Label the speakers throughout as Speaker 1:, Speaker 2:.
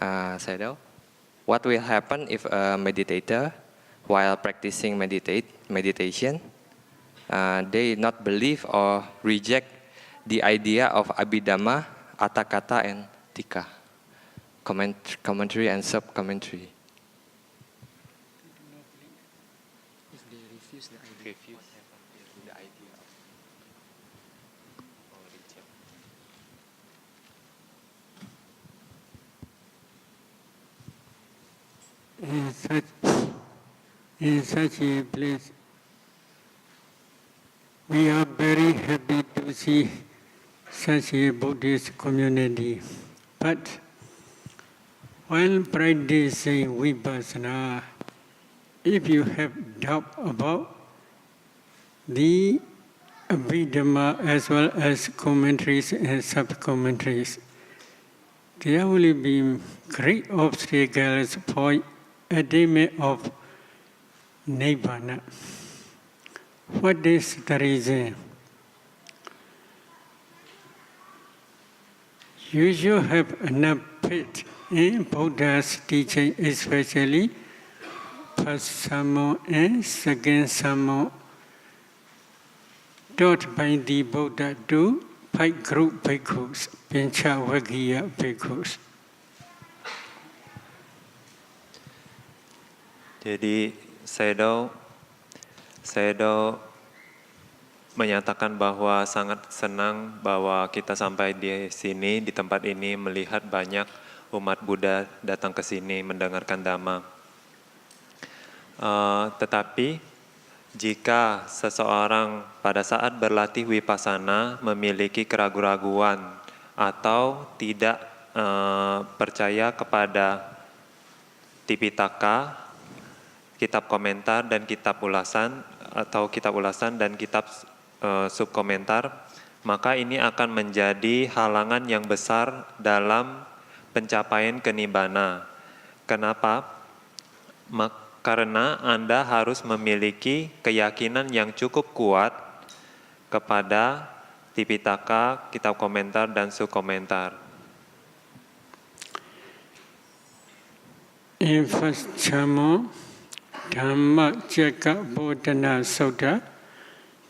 Speaker 1: Sayadaw, what will happen if a meditator, while practicing meditation, they not believe or reject the idea of Abhidhamma, Atthakatha, and Tika? Commentary and sub-commentary.
Speaker 2: If they refuse the idea,
Speaker 3: in such a place, we are very happy to see such a Buddhist community. But while practicing vipassana, if you have doubt about the Abhidhamma as well as commentaries and sub-commentaries, there will be great obstacles for attainment of Nibbana. What is the reason? You should have enough faith in Buddha's teaching, especially first sermon and second sermon taught by the Buddha to 5 group bhikkhus, Pancha-Vaggiya bhikkhus.
Speaker 4: Jadi Sayadaw menyatakan bahwa sangat senang bahwa kita sampai di sini, di tempat ini, melihat banyak umat Buddha datang ke sini mendengarkan Dhamma. Tetapi jika seseorang pada saat berlatih vipassana memiliki keraguan-raguan atau tidak percaya kepada Tipitaka, kitab komentar dan kitab ulasan atau kitab ulasan dan kitab subkomentar, maka ini akan menjadi halangan yang besar dalam pencapaian kenibbana. Kenapa? Karena Anda harus memiliki keyakinan yang cukup kuat kepada Tipitaka, kitab komentar dan subkomentar.
Speaker 3: In first sermon, Dhamma Cekka Bodhana Sutta,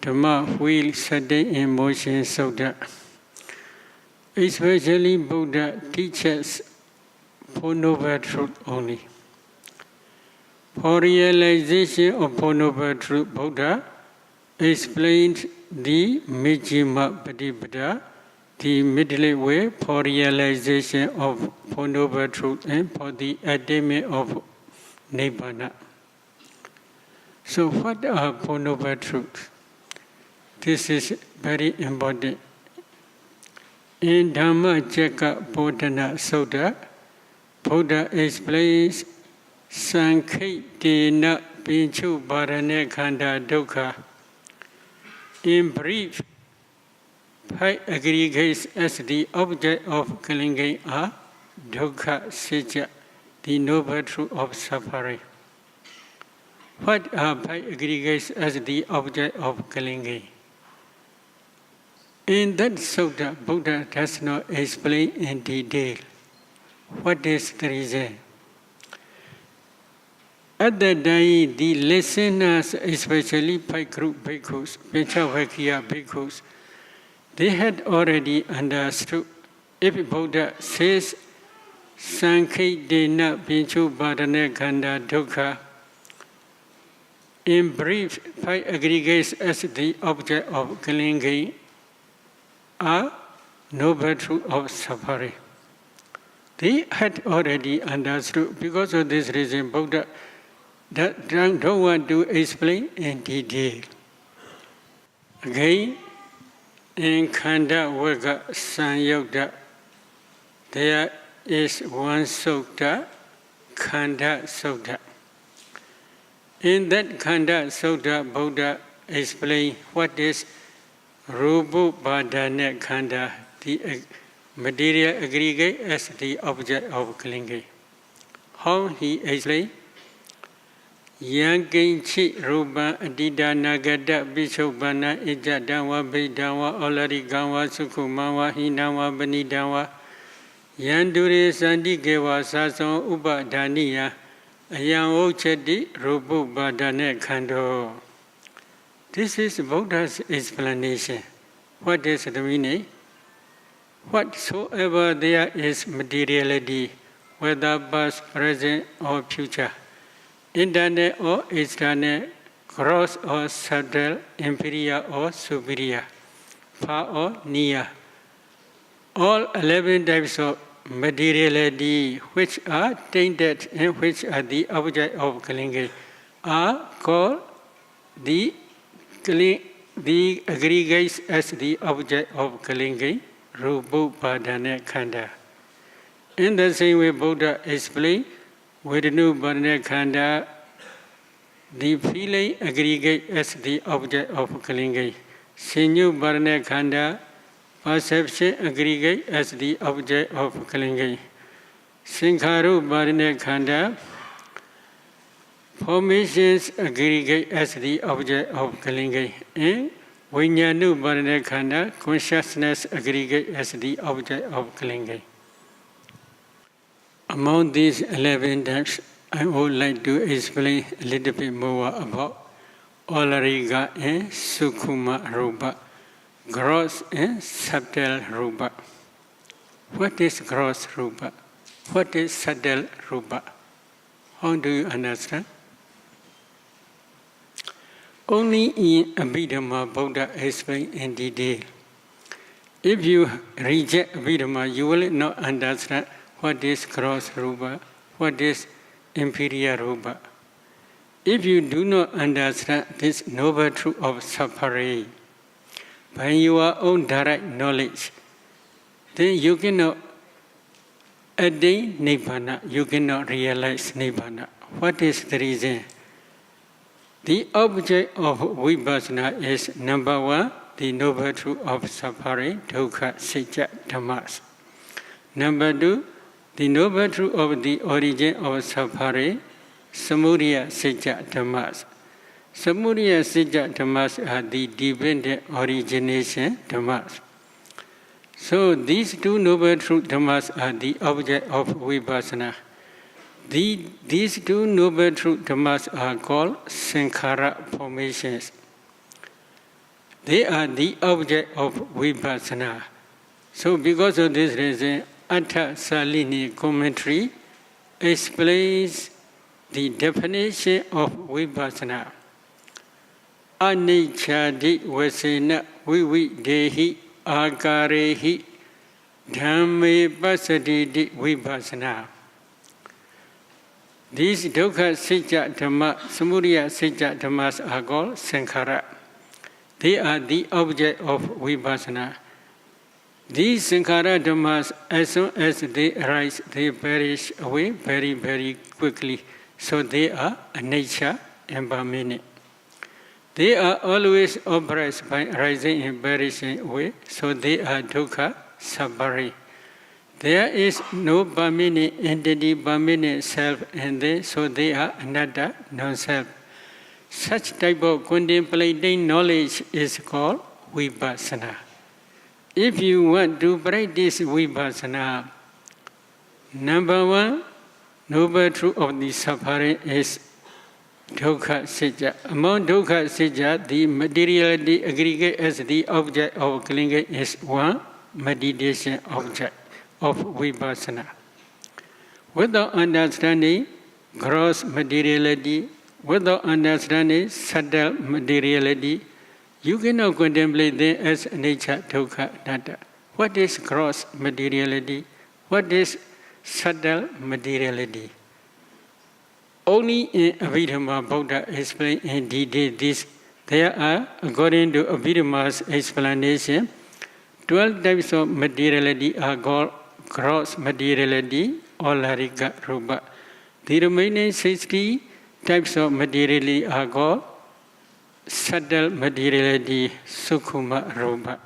Speaker 3: Dhamma Wheel Setting in Motion Sutta. Especially Buddha teaches Four Noble Truth only. For realization of Four Noble Truth, Buddha explained the Majjhima Patipada, the middle way for realization of Four Noble Truth and for the attainment of Nibbana. So what are Four Noble Truths? This is very important. In Dhamma Cekka Bodhana Sutta, Buddha explains Sankhitena Pinchu Bharane Khanda Dukkha. In brief, 5 aggregates as the object of clinging are dukkha, sijja, the noble truth of suffering. What are 5 aggregates as the object of clinging? In that sutta, Buddha does not explain in detail. What is the reason? At that time, the listeners, especially 5 group bhikkhus, Pancha-Vaggiya bhikkhus, they had already understood. If Buddha says, Sankhitena Pinchu Bharane Khanda Dukkha, in brief, 5 aggregates as the object of clinging are noble truth of suffering. They had already understood. Because of this reason, Buddha don't want to explain in detail. Again, in Khanda Vagga Sanyutta, there is one sutta, Khanda Sutta. In that Khanda Sutta, Buddha explained what is Rupa Badana Khanda, the material aggregate as the object of clinging. How he explained? Yankinchi Rupa Adida Nagada Bishobana Ija Dawa Bidawa Olari Gawa Sukumawa Hinawa Banidawa Yandure Sandi Geva Sason Uba Dania Ayan Ochedi Rubu Badane Kando. This is Buddha's explanation. What is the meaning? Whatsoever there is materiality, whether past, present, or future, internal or external, gross or subtle, inferior or superior, far or near. All 11 types of materiality which are tainted and which are the object of clinging are called the aggregates as the object of clinging, Rupu Padana Khanda. In the same way, Buddha explained, Vedanu Padana Khanda, the feeling aggregate as the object of clinging. Sinyu Padana Khanda, perception aggregate as the object of clinging. Sankharu Padana Khanda, formations aggregate as the object of clinging. And Vijnanu Padana Khanda, consciousness aggregate as the object of clinging. Among these 11 types, I would like to explain a little bit more about Olariga and Sukhuma Rupa, gross and subtle Rupa. What is gross Rupa? What is subtle Rupa? How do you understand? Only in Abhidhamma Buddha explained in detail. If you reject Abhidhamma, you will not understand what is gross Rupa, what is inferior Rupa. If you do not understand this noble truth of suffering by your own direct knowledge, then you cannot attain Nibbana, you cannot realize Nibbana. What is the reason? The object of Vipassana is number one, the noble truth of suffering, dukkha, sacca, dhammas. Number two, the noble truth of the origin of suffering, samudaya, sacca, dhammas. Samudaya, sacca, dhammas are the dependent origination dhammas. So these two noble truth dhammas are the object of Vipassana. These two noble truth dhammas are called sankhara formations. They are the object of Vipassana. So because of this reason, Atta Salini commentary explains the definition of Vipassana. Anicchadi vasena vividehi akarehi dhamme passaditi Vipassana. These dukkha, sacca, dhamma, samudaya, sacca, dhammas are called sankhara. They are the object of Vipassana. These sankhara dhammas, as soon as they arise, they perish away very, very quickly. So they are anicca, impermanent. They are always oppressed by rising and perishing away. So they are dukkha, suffering. There is no permanent entity, permanent self, and then so they are anatta, non-self. Such type of contemplating knowledge is called Vipassana. If you want to practice Vipassana, number one, noble truth of the suffering is dukkha, sacca. Among dukkha, sacca, the materiality aggregate as the object of clinging is one meditation object of Vipassana. Without understanding gross materiality, without understanding subtle materiality, you cannot contemplate them as nature, dukkha, anatta. What is gross materiality? What is subtle materiality? Only in Abhidhamma Buddha explained in detail this. There are, according to Abhidhamma's explanation, 12 types of materiality are called gross materiality or larika rupa. The remaining 60 types of materiality are called subtle materiality, sukhuma rupa.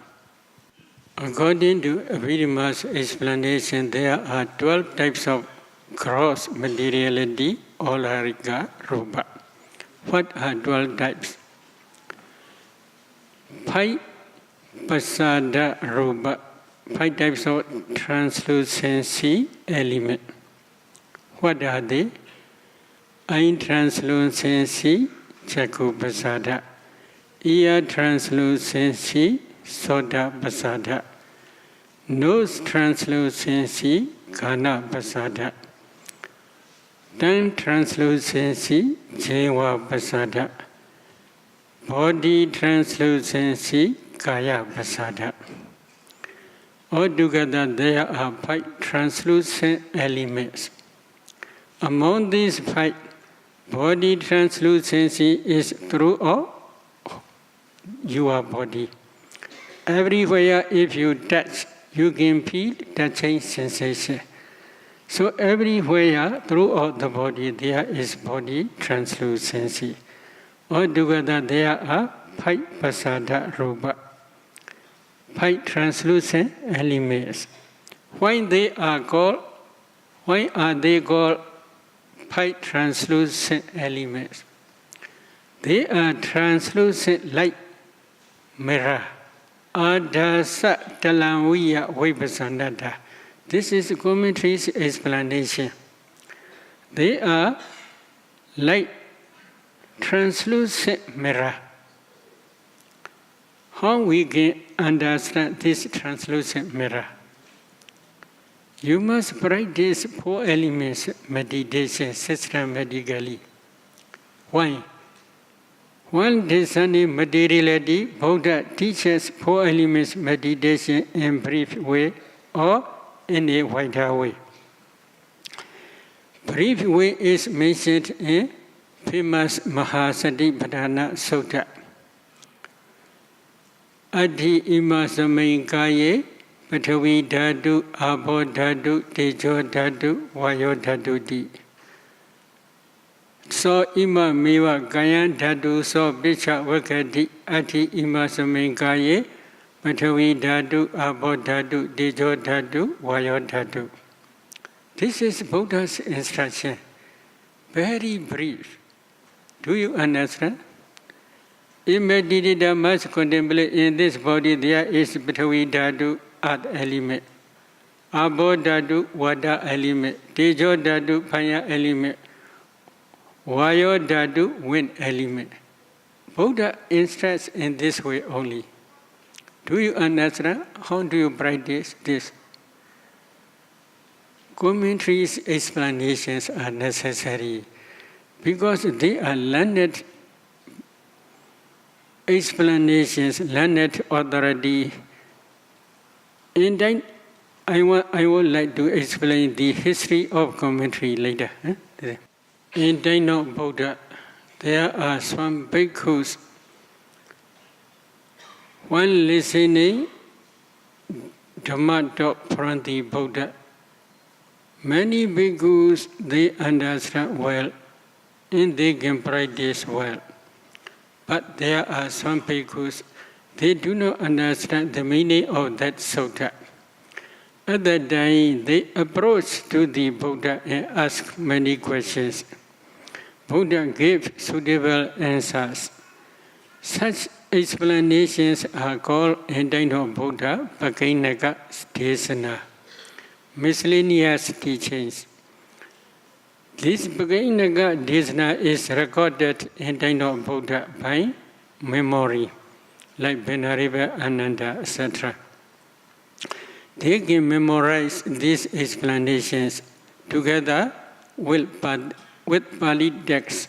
Speaker 3: According to Abhidhamma's explanation, there are 12 types of gross materiality or larika rupa. What are 12 types? 5 pasada rupa, 5 types of translucency element. What are they? Eye translucency, Chaku Pasada. Ear translucency, Soda Pasada. Nose translucency, Kana Pasada. Tongue translucency, Jewa Pasada. Body translucency, Kaya Pasada. Altogether, there are 5 translucent elements. Among these 5, body translucency is throughout your body. Everywhere, if you touch, you can feel touching sensation. So everywhere throughout the body, there is body translucency. Altogether, there are 5 pasada rupa, 5 translucent elements. Why are they called 5 translucent elements? They are translucent like mirror. Adasa talanviya vipasanada. This is commentary's explanation. They are like translucent mirror. How we can understand this translucent mirror? You must practice 4 elements meditation systematically. Why? One discerning materiality, Buddha teaches 4 elements meditation in brief way or in a wider way. Brief way is mentioned in famous Mahasatipatthana Sutta. Adi ima samainkaye Pathavi dhatu, Abo dhatu, Tejo dhatu, Vayo dhatu di. So ima meva gaya dhatu so bicha vakati ati ima samainkaye Pathavi dhatu, Abo dhatu, Tejo dhatu, Vayo dhatu. This is Buddha's instruction. Very brief. Do you understand? If meditator must contemplate in this body, there is Pathavi dhatu, earth element. Abo dhatu, water element. Tejo dhatu, fire element. Vayo dhatu, wind element. Buddha instructs in this way only. Do you understand? How do you practice this? Commentaries' explanations are necessary because they are learned explanations, learned authority. And then I would like to explain the history of commentary later. In Dino Buddha, there are some bhikkhus. One listening Dhamma talk from the Buddha. Many bhikkhus, they understand well and they can practice well. But there are some bhikkhus, they do not understand the meaning of that sutta. At that time, they approach to the Buddha and ask many questions. Buddha gave suitable answers. Such explanations are called in Dino Buddha Bhagainaka Desana, miscellaneous teachings. This Bhagainaka Desana is recorded in Dino Buddha by memory, like Venerable Ananda, etc. They can memorize these explanations together with Pali texts.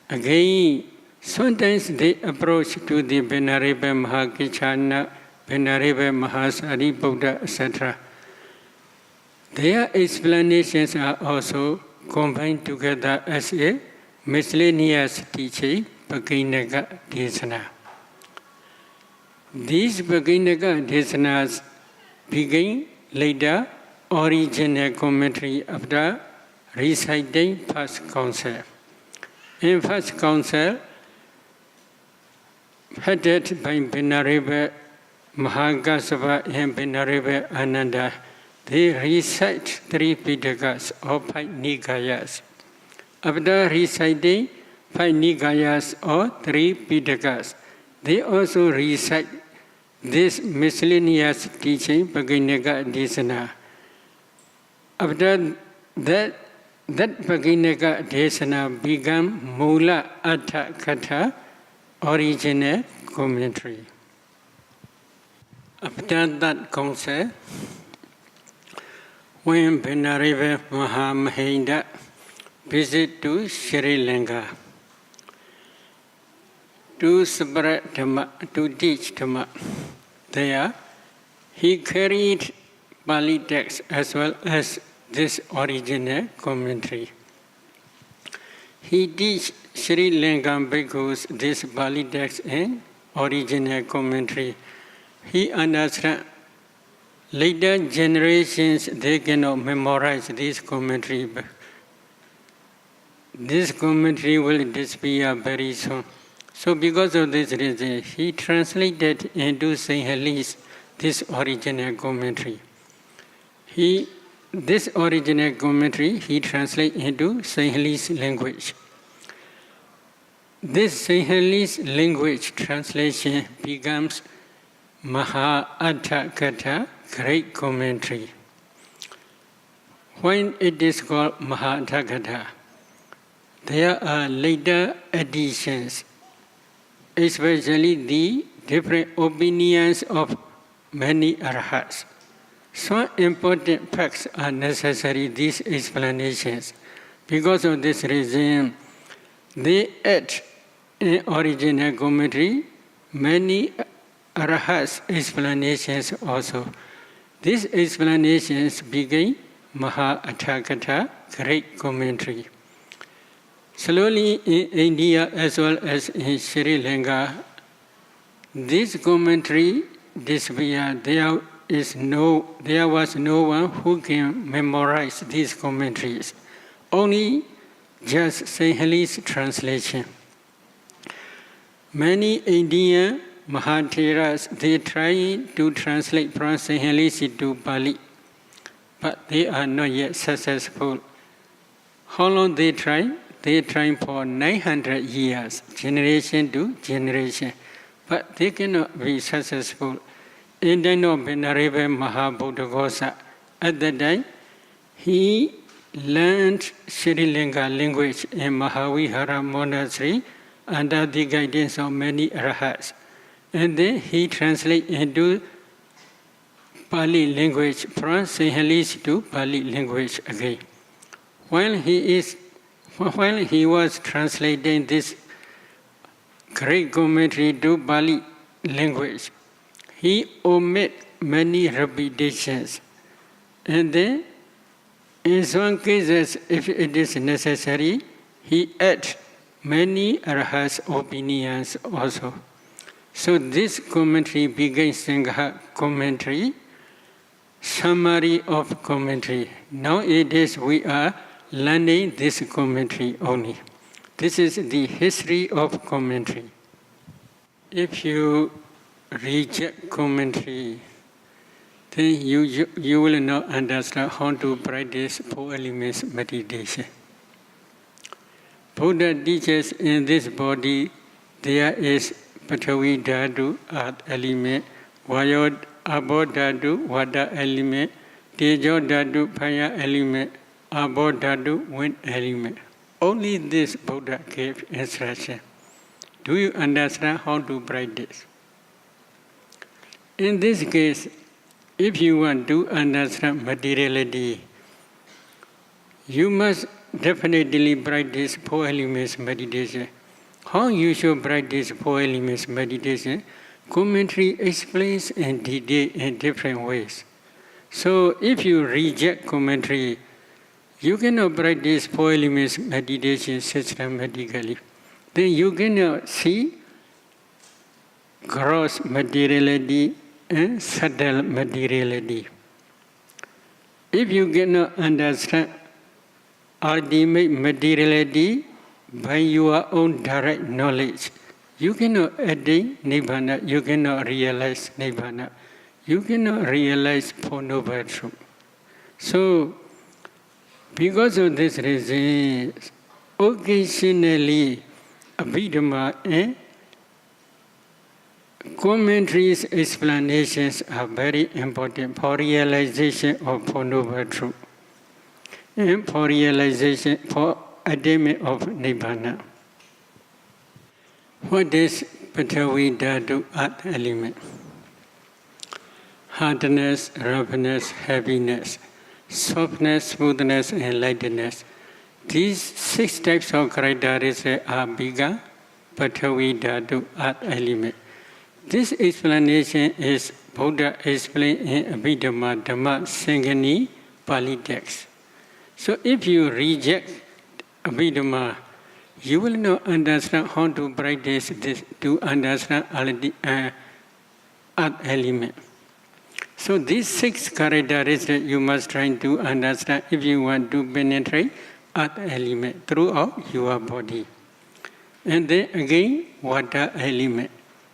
Speaker 3: Again, sometimes they approach to the Venerable Mahakichana, Venerable Mahasariputra, etc. Their explanations are also combined together as a miscellaneous teaching, Bhagainaka Desana. These Bhagainaka Desanas begin later original commentary after reciting first counsel. In first counsel, headed by Venerable Mahagasava and Venerable Ananda, they recite 3 Pitakas or 5 Nikayas. After reciting 5 Nikayas or 3 Pitakas, they also recite this miscellaneous teaching, Bhaginaka Desana. After that Bhaginaka Desana became Mula Atha Katha, original commentary. After that concept, when Venerable Mahamahinda visited to Sri Lanka to spread Dhamma, to teach Dhamma, there he carried Pali text as well as this original commentary. He teach Sri Lankan bhikkhus this Pali text and original commentary. He understand later generations they cannot memorize this commentary. This commentary will disappear very soon. So because of this reason, he translated into Sinhalese this original commentary. This original commentary he translated into Sinhalese language. This Sinhalese language translation becomes Maha Atha Katha, great commentary. When it is called Maha Atha Katha, there are later additions, especially the different opinions of many arhats. Some important facts are necessary, these explanations. Because of this reason, they add in original commentary many arhats explanations also. These explanations became Maha Atha Katha, great commentary. Slowly in India as well as in Sri Lanka, this commentary disappeared. There was no one who can memorize these commentaries. Only just Sinhalese translation. Many Indian Mahatheras, they try to translate from Sinhalese to Pali, but they are not yet successful. How long they try? They try for 900 years, generation to generation, but they cannot be successful. In the time of Venerable Mahabuddhaghosa, at that time, he learned Sri Lanka language in Mahavihara Monastery under the guidance of many arhats. And then he translated into Pali language from Sinhalese to Pali language again. While he was translating this great commentary to Pali language, he omitted many repetitions. And then, in some cases, if it is necessary, he added many arhats' opinions also. So this commentary became Sangha commentary, summary of commentary. Nowadays we are learning this commentary only. This is the history of commentary. If you reject commentary, then you will not understand how to practice 4 elements meditation. Buddha teaches in this body there is Pathavi Dhatu, earth element, Vayo Abo Dhatu, water element, Tejo Dhatu, fire element, Abo Dhatu, wind element. Only this Buddha gave instruction. Do you understand how to practice? In this case, if you want to understand materiality, you must definitely practice 4 elements meditation. How you should practice 4 elements meditation? Commentary explains in detail in different ways. So if you reject commentary, you cannot practice 4 elements meditation systematically. Then you cannot see gross materiality and subtle materiality. If you cannot understand ultimate materiality by your own direct knowledge, you cannot attain Nibbana, you cannot realize Nibbana, you cannot realize Four Noble Truths. So, because of this reason, occasionally Abhidhamma and Commentaries, explanations are very important for realization of Four Noble Truth and for realization, for attainment of Nibbana. What is Patavi Dhatu Earth element? Hardness, roughness, heaviness, softness, smoothness, and lightness. These 6 types of characteristics are bigger Patavi Dhatu Earth element. This explanation is Buddha explained in Abhidhamma Dhamma Sangani Pali text. So if you reject Abhidhamma, you will not understand how to practice this to understand earth element. So these 6 characteristics you must try to understand if you want to penetrate earth element throughout your body. And then again, water element.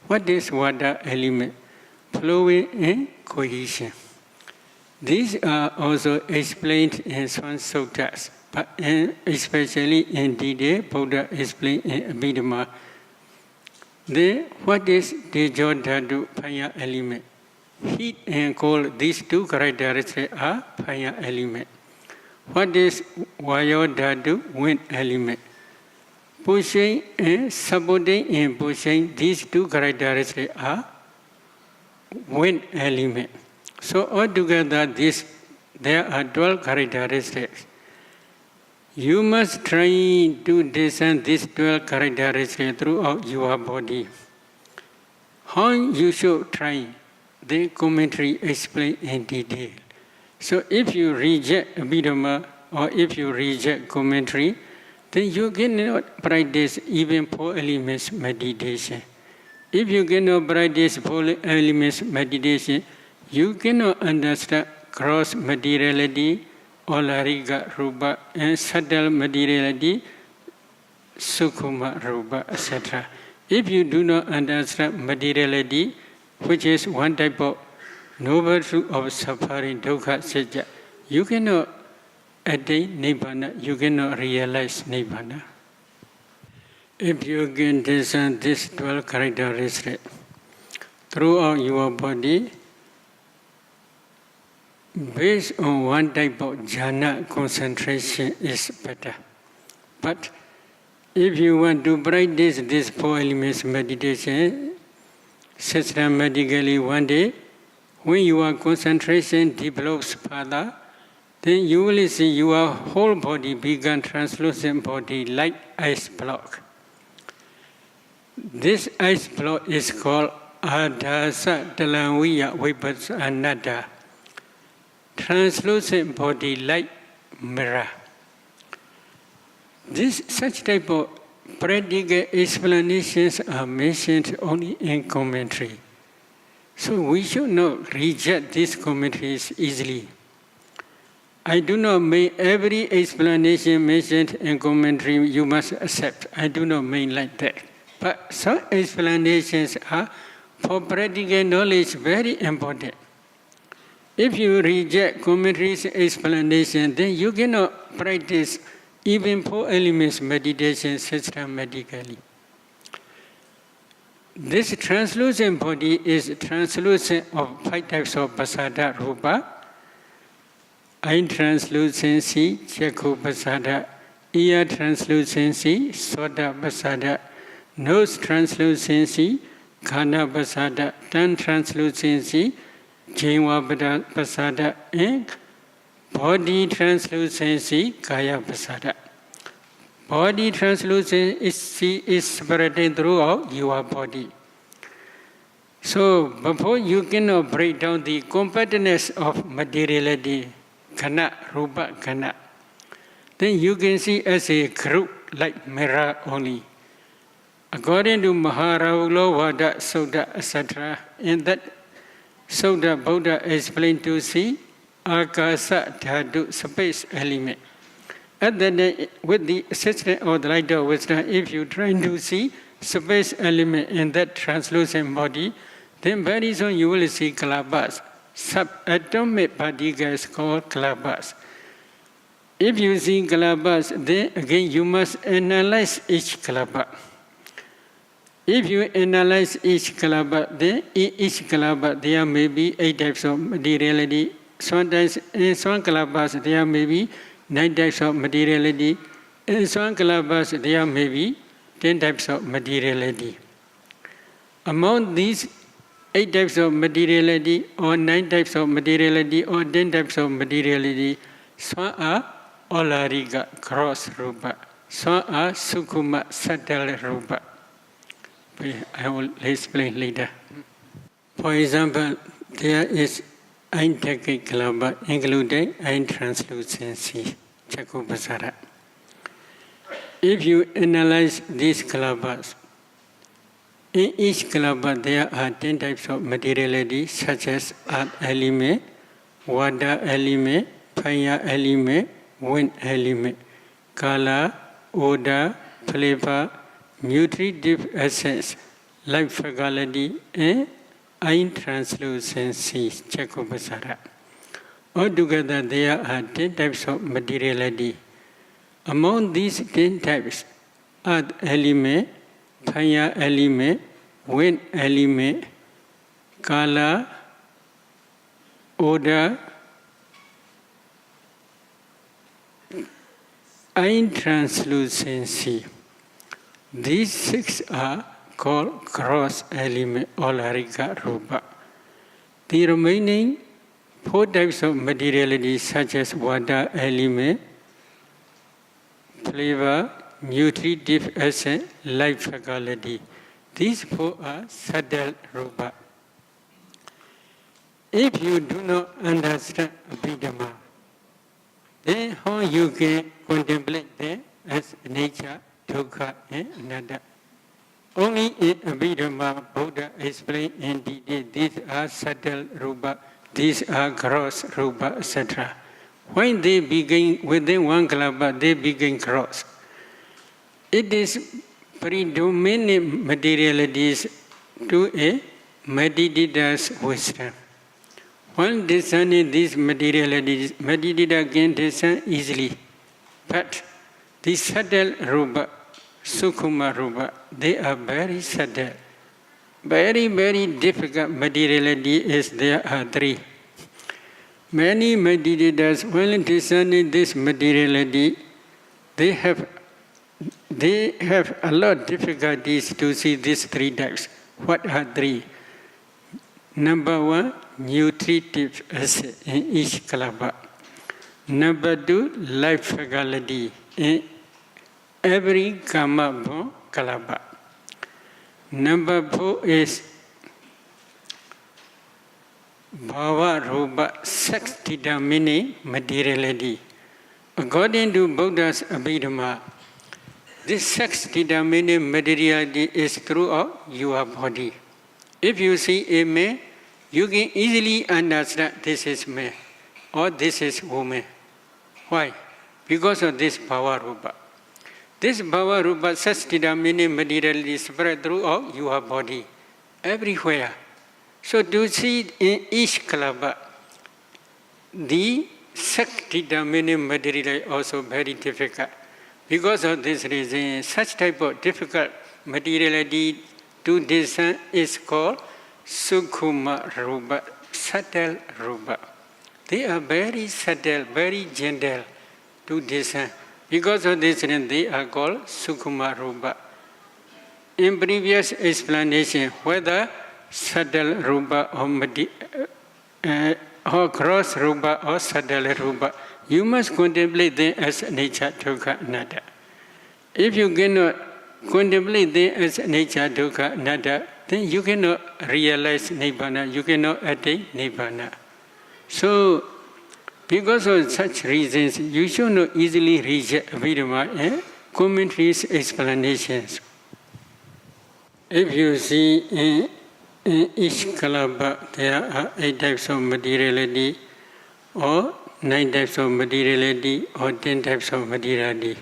Speaker 3: What is water element? Flowing and cohesion. These are also explained in some suttas, but especially in detail, Buddha explained in Abhidhamma. Then, what is Tejo Dhatu fire element? Heat and cold, these 2 characteristics are fire element. What is Vayo Dhatu wind element? Pushing and supporting and pushing, these 2 characteristics are wind element. So altogether, there are 12 characteristics. You must try to discern these 12 characteristics throughout your body. How you should try, the commentary explain in detail. So if you reject Abhidhamma or if you reject commentary, then you cannot practice even 4 elements meditation. If you cannot practice 4 elements meditation, you cannot understand gross materiality, Olarika Rupa, and subtle materiality, Sukhuma Rupa, etc. If you do not understand materiality, which is one type of noble truth of suffering, dukkha, sajja, you cannot attain Nibbana, you cannot realize Nibbana. If you can discern these 12 characteristics throughout your body, based on one type of jhana concentration is better. But if you want to practice this 4 elements meditation systematically one day, when your concentration develops further, then you will see your whole body become translucent body like ice block. This ice block is called Adhasa Talanviya Vipassanada, translucent body like mirror. Such type of practical explanations are mentioned only in commentary. So we should not reject these commentaries easily. I do not mean every explanation mentioned in commentary you must accept. I do not mean like that. But some explanations are for practical knowledge very important. If you reject commentary's explanation, then you cannot practice even 4 elements meditation systematically. This translucent body is translucent of 5 types of pasada rupa: eye translucency, chakku pasada; ear translucency, soda pasada; nose translucency, khana pasada; tongue translucency, Jingwa pasada; and body translucency, kaya pasada. Body translucency is spreading throughout your body. So before you cannot break down the compactness of materiality, khana, rupa, khana, then you can see as a group like mirror only. According to Maharavula Vada Sutta, etc., in that Sutta, Buddha explained to see Akasa Dhatu, space element. And then with the assistance of the light of wisdom, if you try to see space element in that translucent body, then very soon you will see kalabas. Subatomic particles called kalabas. If you see kalabas, then again you must analyze each kalaba. If you analyze each kalapa, then in each kalapa there may be 8 types of materiality. Sometimes in some kalapas there may be 9 types of materiality. In some kalapas there may be 10 types of materiality. Among these 8 types of materiality, or 9 types of materiality, or 10 types of materiality, some are Olarika, gross rupa, some are Sukkuma, subtle rupa. I will explain later. For example, there is Aintakic kalapa, including Ain translucency, Chakupasara. If you analyze these kalapas, in each kalapa there are 10 types of materiality, such as earth element, water element, fire element, wind element, color, odor, flavor, nutritive essence, life faculty, and eye translucency, Chakupasara. Altogether, there are 10 types of materiality. Among these 10 types, earth element, fire element, wind element, color, odor, eye translucency. These 6 are called gross element or Larika Rupa. The remaining 4 types of materiality, such as water element, flavor, nutritive essence, life faculty, these 4 are subtle Rupa. If you do not understand Abhidhamma, then how you can contemplate them as nature, dukkha, and anatta? Only in Abhidhamma, Buddha explained in detail, these are subtle rupa, these are gross rupa, etc. When they begin within one kalapa, they begin gross. It is predominant materialities to a meditator's wisdom. When discerning these materialities, meditator can discern easily. But the subtle rupa, Sukkuma rupa, they are very subtle. Very, very difficult materiality is there are 3. Many meditators, when discerning this materiality, they have a lot of difficulties to see these 3 types. What are 3? Number 1, nutritive essence in each kalapa. Number 2, life faculty in every karma born kalapa. Number 4 is bhava rupa, sex determining materiality. According to Buddha's Abhidhamma, this sex determining materiality is throughout your body. If you see a man, you can easily understand this is man or this is woman. Why? Because of this bhava rupa. This bhava rupa, sex determining materiality is spread throughout your body, everywhere. So to see in each kalapa, the sex determining materiality is also very difficult. Because of this reason, such type of difficult materiality to discern is called Sukkuma rupa, subtle rupa. They are very subtle, very gentle to discern. Because of this reason, they are called Sukkuma rupa. In previous explanation, whether subtle rupa or gross rupa or subtle rupa, you must contemplate them as nature, dukkha, anatta. If you cannot contemplate them as nature, dukkha, anatta, then you cannot realize Nibbana, you cannot attain Nibbana. So, because of such reasons, you should not easily reject Abhidhamma and commentaries explanations. If you see in each kalapa, there are 8 types of materiality, or 9 types of materiality, or 10 types of materiality.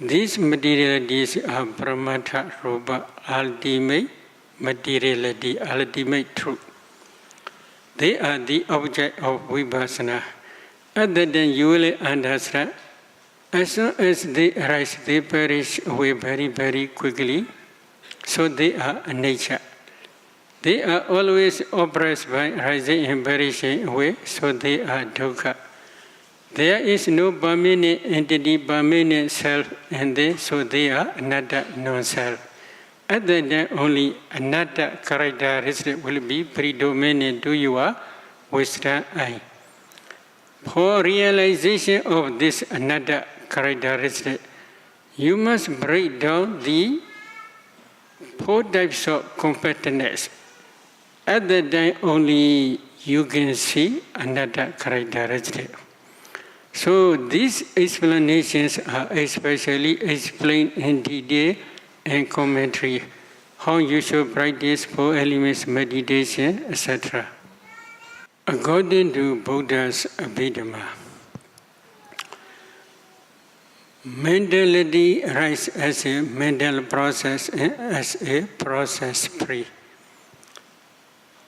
Speaker 3: These materialities are Brahmata Rupa, ultimate materiality, ultimate truth. They are the object of vipassana. Other than you will understand, as soon as they arise, they perish away very, very quickly. so they are anicca. They are always oppressed by rising and perishing away, so they are dukkha. There is no permanent entity, permanent self in them, so they are anatta, non-self. At that time, only anatta characteristic will be predominant to your wisdom eye. For realization of this anatta characteristic, you must break down the 4 types of competence. At that time, only you can see anatta characteristic. So these explanations are especially explained in detail and commentary, how you should practice 4 elements meditation, etc. According to Buddha's Abhidhamma, mentality arises as a mental process and as a process free.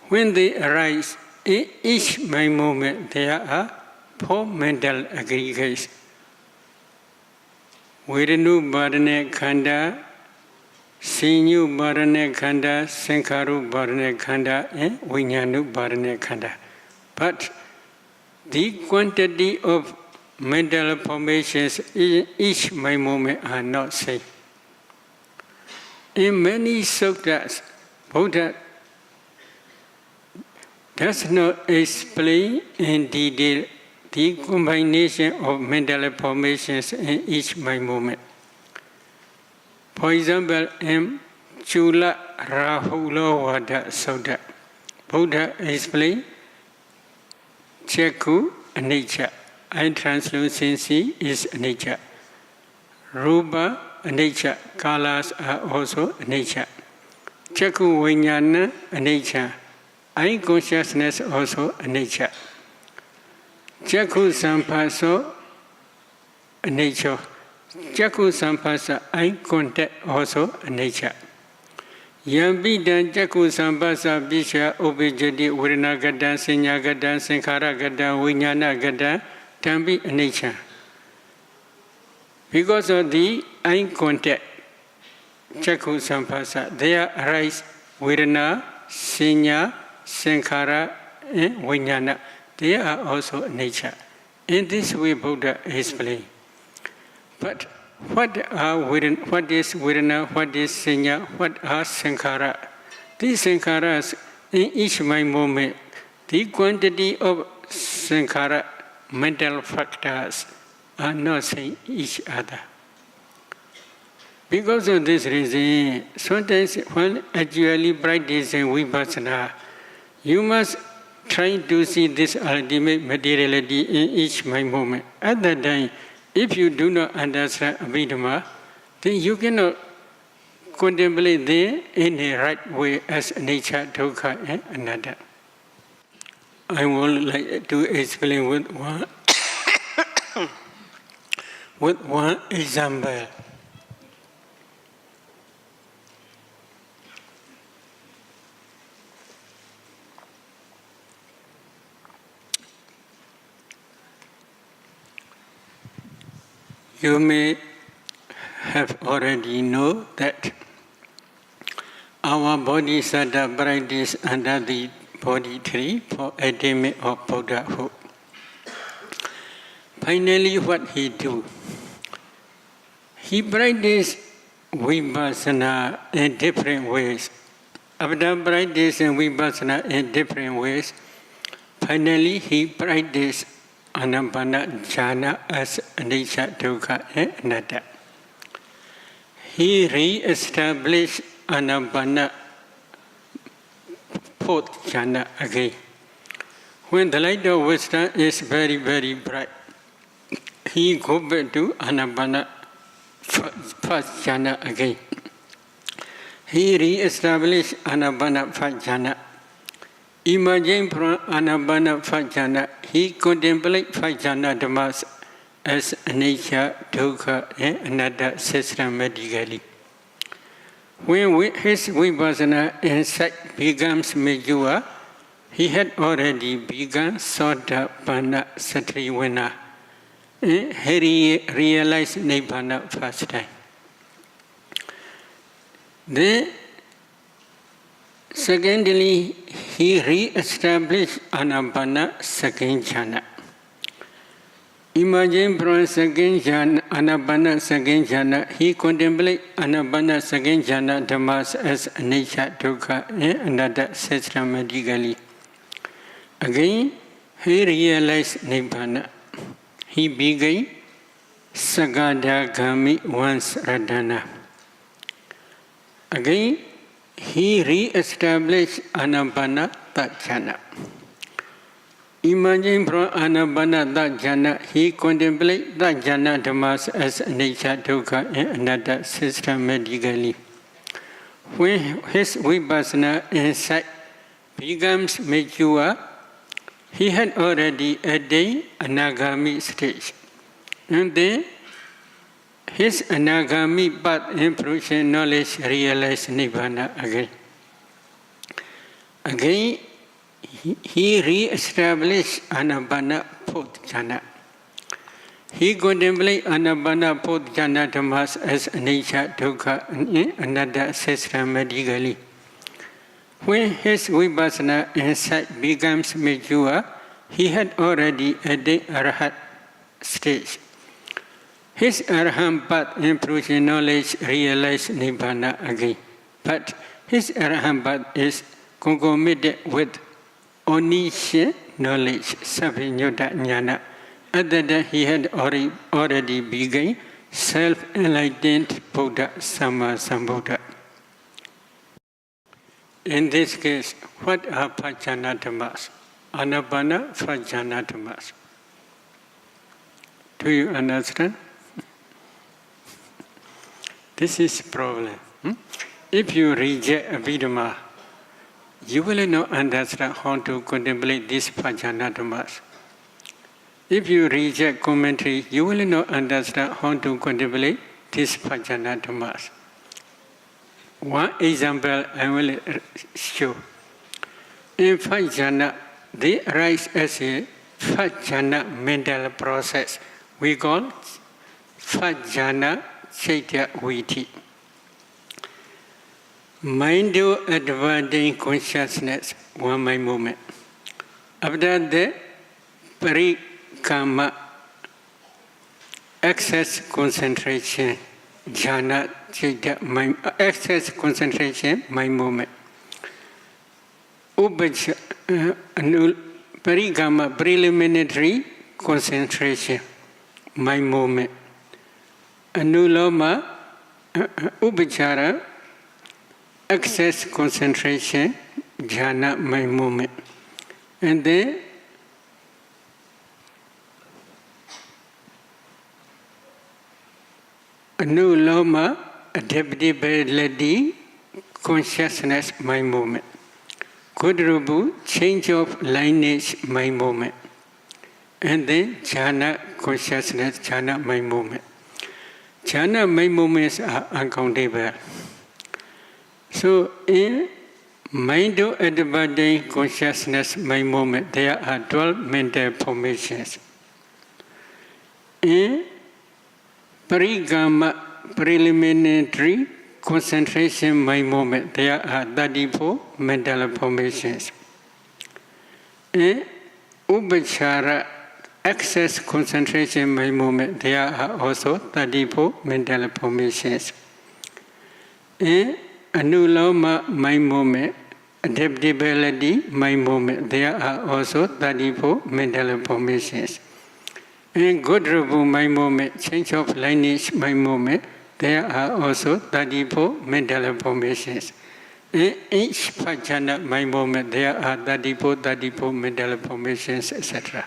Speaker 3: When they arise, in each mind moment there are 4 mental aggregates. Vedanu Bharane Khanda, Sinyu Bharane Khanda, Sankharu Bharane Khanda, and Vijnanu Bharane Khanda. But the quantity of mental formations in each mind moment are not same. In many sutras, Buddha does not explain in detail the combination of mental formations in each mind moment. For example, in Chula Rahula Vada Sutta, Buddha explained Chakku anicca, eye translucency is anicca. Rupa anicca, colors are also anicca. Chakku vijnana anicca, eye consciousness also anicca. Chakku sampasa anicca. Chakku sampasa, eye contact also anicca. Yambidan Chakku sampasa bisha ubijati urinagada sinyagada sankharagada vijnanagada tambi anicca. Because of the eye contact, Chakku sampasa, there arise vedana, sinya, sankhara, and vijnana. They are also nature. In this way, Buddha explained. But what is vedana, what is sinya, what are sankhara? These sankharas, in each mind moment, the quantity of sankhara, mental factors, are not same each other. Because of this reason, sometimes when actually practicing vipassana, you must try to see this ultimate materiality in each mind moment. At that time, if you do not understand Abhidhamma, then you cannot contemplate them in a right way as nature, dukkha, and anatta. I would like to explain with one example. You may have already know that our bodhisattva practice under the body tree for attainment of Buddhahood. Finally, what he do? He practiced vipassana in different ways. After practicing vipassana in different ways, finally he practiced Anapana jhana as anicca, dukkha, and anatta. He re-established Anapana 4th jhana again. When the light of wisdom is very, very bright, he go back to Anapana 1st jhana again. He re-established Anapana 1st jhana. Emerging from Anapana 1st jhana, he contemplates 1st jhana dhammas as anicca, dukkha, and anatta systematically. When his vipassana insight becomes mature, he had already begun Sotapanna Satrivanna. He realized Nibbana first time. Then Secondly, he re-established Anapana second jhana. Imagine from second jhana, Anapana second jhana, he contemplates Anapana second jhana dhammas as anicca, dukkha, and anatta systematically. Again, he realized Nibbana. He became Sagadagami once Radhana. Again, he re-established Anapana Jhana. Imagine from Anapana Jhana, he contemplates that jhana dhammas as anicca, dukkha, and anatta systematically. When his vipassana insight becomes mature, he had already attained anagami stage. And then his anagami path in fruition knowledge realized Nibbana again. Again, he re-established Anapana fourth jhana. He contemplates Anapana fourth jhana dhammas as anicca, dukkha, and anatta systematically. When his vipassana insight becomes mature, he had already attained Arhat stage. His Arahant path in fruition knowledge realized Nibbana again. But his Arahant path is concomitant with omniscient knowledge, Sabhinyutta Jnana. Other than he had already begun self-enlightened Buddha, Samma Sambuddha. In this case, what are Pajjana dhammas? Anapana Pajjana dhammas. Do you understand? This is problem. If you reject Abhidhamma, you will not understand how to contemplate these Pajjana dhammas. If you reject commentary, you will not understand how to contemplate these Pajjana dhammas. One example I will show. In Pajjana, they arise as a Pajjana mental process. We call Pajjana Chaitya Viti. Mind advancing consciousness, one mind movement. After that, parikama, excess concentration, jhana, chaitya, mind, excess concentration, mind movement. Parikama, preliminary concentration, mind movement. Anuloma, upachara, excess concentration, jhana, mind movement. And then anuloma, adaptability, consciousness, mind movement. Kudrubu, change of lineage, mind movement. And then jhana, consciousness, jhana, mind movement. Jhana, mind movements are uncountable. So in mind advancing consciousness, mind movement, there are 12 mental formations. In parigama, preliminary concentration, mind movement, there are 34 mental formations. In upachara, excess concentration, mind movement, there are also 34 mental formations. In anuloma, mind movement, adaptability, mind movement, there are also 34 mental formations. In Godrubu, mind movement, change of lineage, mind movement, there are also 34 mental formations. In each Pajjana, mind movement, there are 34 mental formations, etc.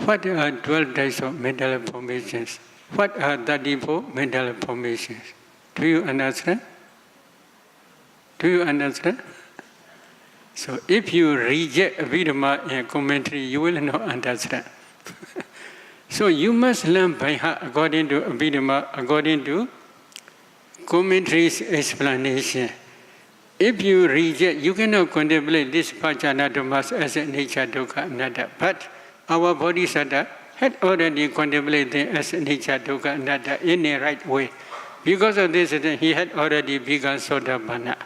Speaker 3: What are 12 types of mental formations? What are 34 mental formations? Do you understand? Do you understand? So if you reject Abhidhamma in commentary, you will not understand. So you must learn by heart according to Abhidhamma, according to commentary's explanation. If you reject, you cannot contemplate this Pajjana dhammas as a nature, dukkha, anatta. But our Bodhisattva had already contemplated them as a nature, dukkha, anatta in a right way. Because of this, he had already begun Sotapanna.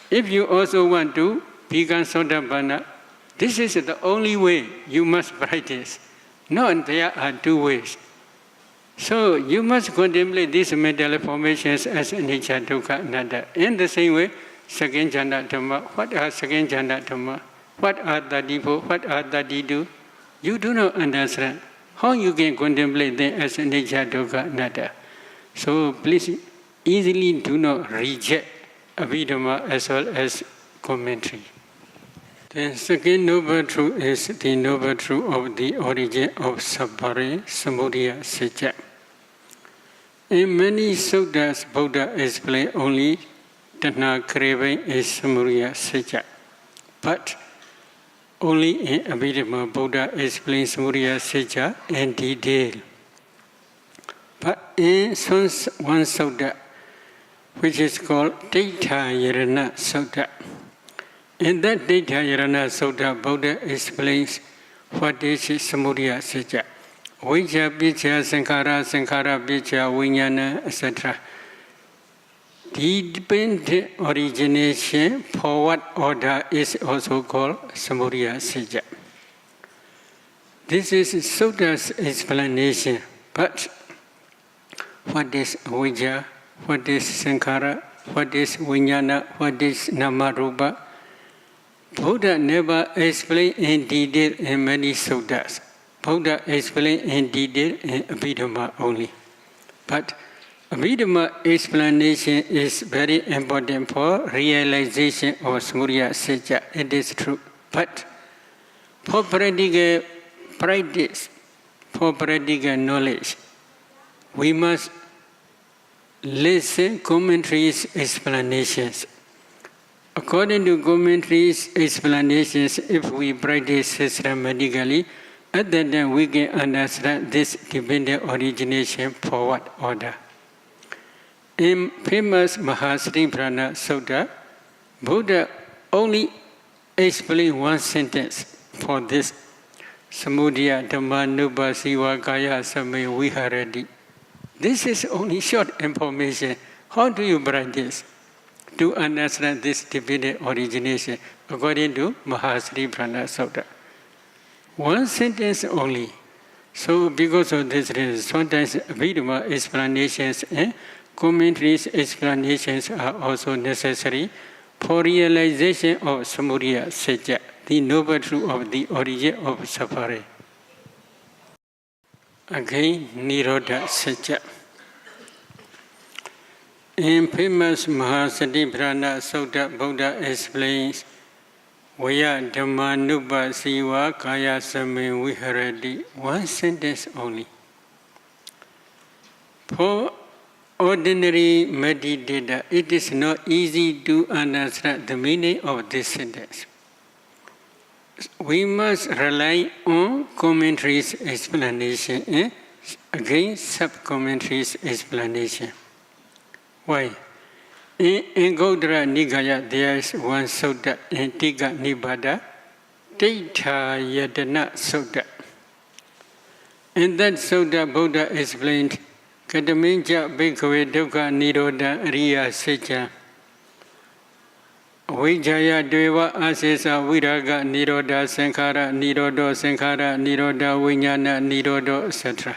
Speaker 3: If you also want to become Sotapanna, this is the only way you must practice. No, there are two ways. So you must contemplate these mental formations as anicca, dukkha, anatta. In the same way, second jhana dhamma. What are second jhana dhamma? What are 34? What are 32? You do not understand how you can contemplate them as anicca, dukkha, anatta. So please easily do not reject Abhidhamma as well as commentary. The second noble truth is the noble truth of the origin of Sabbara Samudaya Satya. In many suttas, Buddha explained only Tanha craving is Samudaya Satya. But only in Abhidhamma, Buddha explains Samudaya Satya in detail. But in one sutta, which is called Daittha Yarana Sutta. In that Daittha Yarana Sutta, Buddha explains what is Samudaya Satya. Vijja, Picca, Sankhara, Sankhara, Picca, Vijnana, etc. The dependent origination for what order is also called Samudaya Satya. This is Sutta's explanation, but what is Vijja? What is Sankhara? What is Vijnana? What is Namarupa? Buddha never explained in detail in many suttas. Buddha explained in detail in Abhidhamma only. But Abhidhamma explanation is very important for realization of Samudaya Satya. It is true. But for practical practice, for practical knowledge, we must listen commentaries, explanations. According to commentaries, explanations, if we practice systematically, at that time we can understand this dependent origination for what order. In famous Mahasatiparana Sutta, Buddha only explained one sentence for this. Samudaya Dhamma Nubba Siva Kaya Same Viharati. This is only short information. How do you practice to understand this dependent origination according to Mahasatiparana Sutta? One sentence only. So because of this reason, sometimes Abhidhamma explanations and commentaries explanations are also necessary for realization of Samudaya Satya, the noble truth of the origin of suffering. Again, Nirodha Satya. In famous Mahasatiparana Sutta, Buddha explains Vaya Dhamma Nubba Siva Kaya Same Viharati. One sentence only. For ordinary meditator, it is not easy to understand the meaning of this sentence. We must rely on commentaries explanation and again sub-commentaries explanation. Why? In Anguttara Nikaya, there is one sutta in Tika Nibbada, Daittha Yadana Sutta. In that sutta, Buddha explained, Kataminja Bhikkhave Dukkha Nirodha Riya Satya. Vijjaya Deva Asesa Viraga Nirodha Sankhara Nirodha Sankhara Nirodha Vijnana Nirodha etc.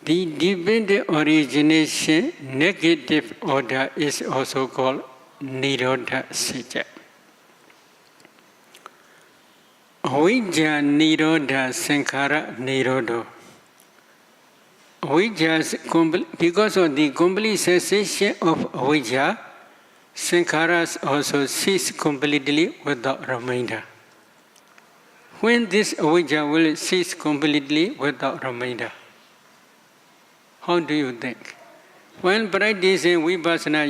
Speaker 3: The dependent origination negative order is also called Nirodha Satya. Avijja Nirodha Sankhara Nirodha. Because of the complete cessation of avijja, sankharas also cease completely without remainder. When this avijja will cease completely without remainder? How do you think? When practicing vipassana,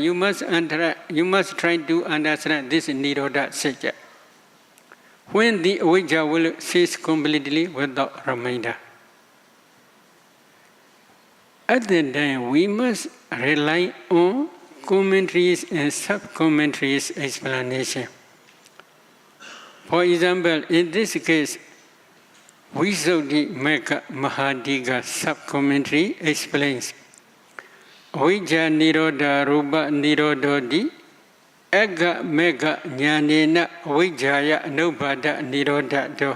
Speaker 3: you must try to understand this Nirodha Satya. When the avijja will cease completely without remainder. At that time, we must rely on commentaries and sub-commentaries explanation. For example, in this case, Visuddhimagga Mahadika sub-commentary explains Avijja Nirodha Rupa Nirodhoti Ega mega nyanena vijaya anubhada nirodha do.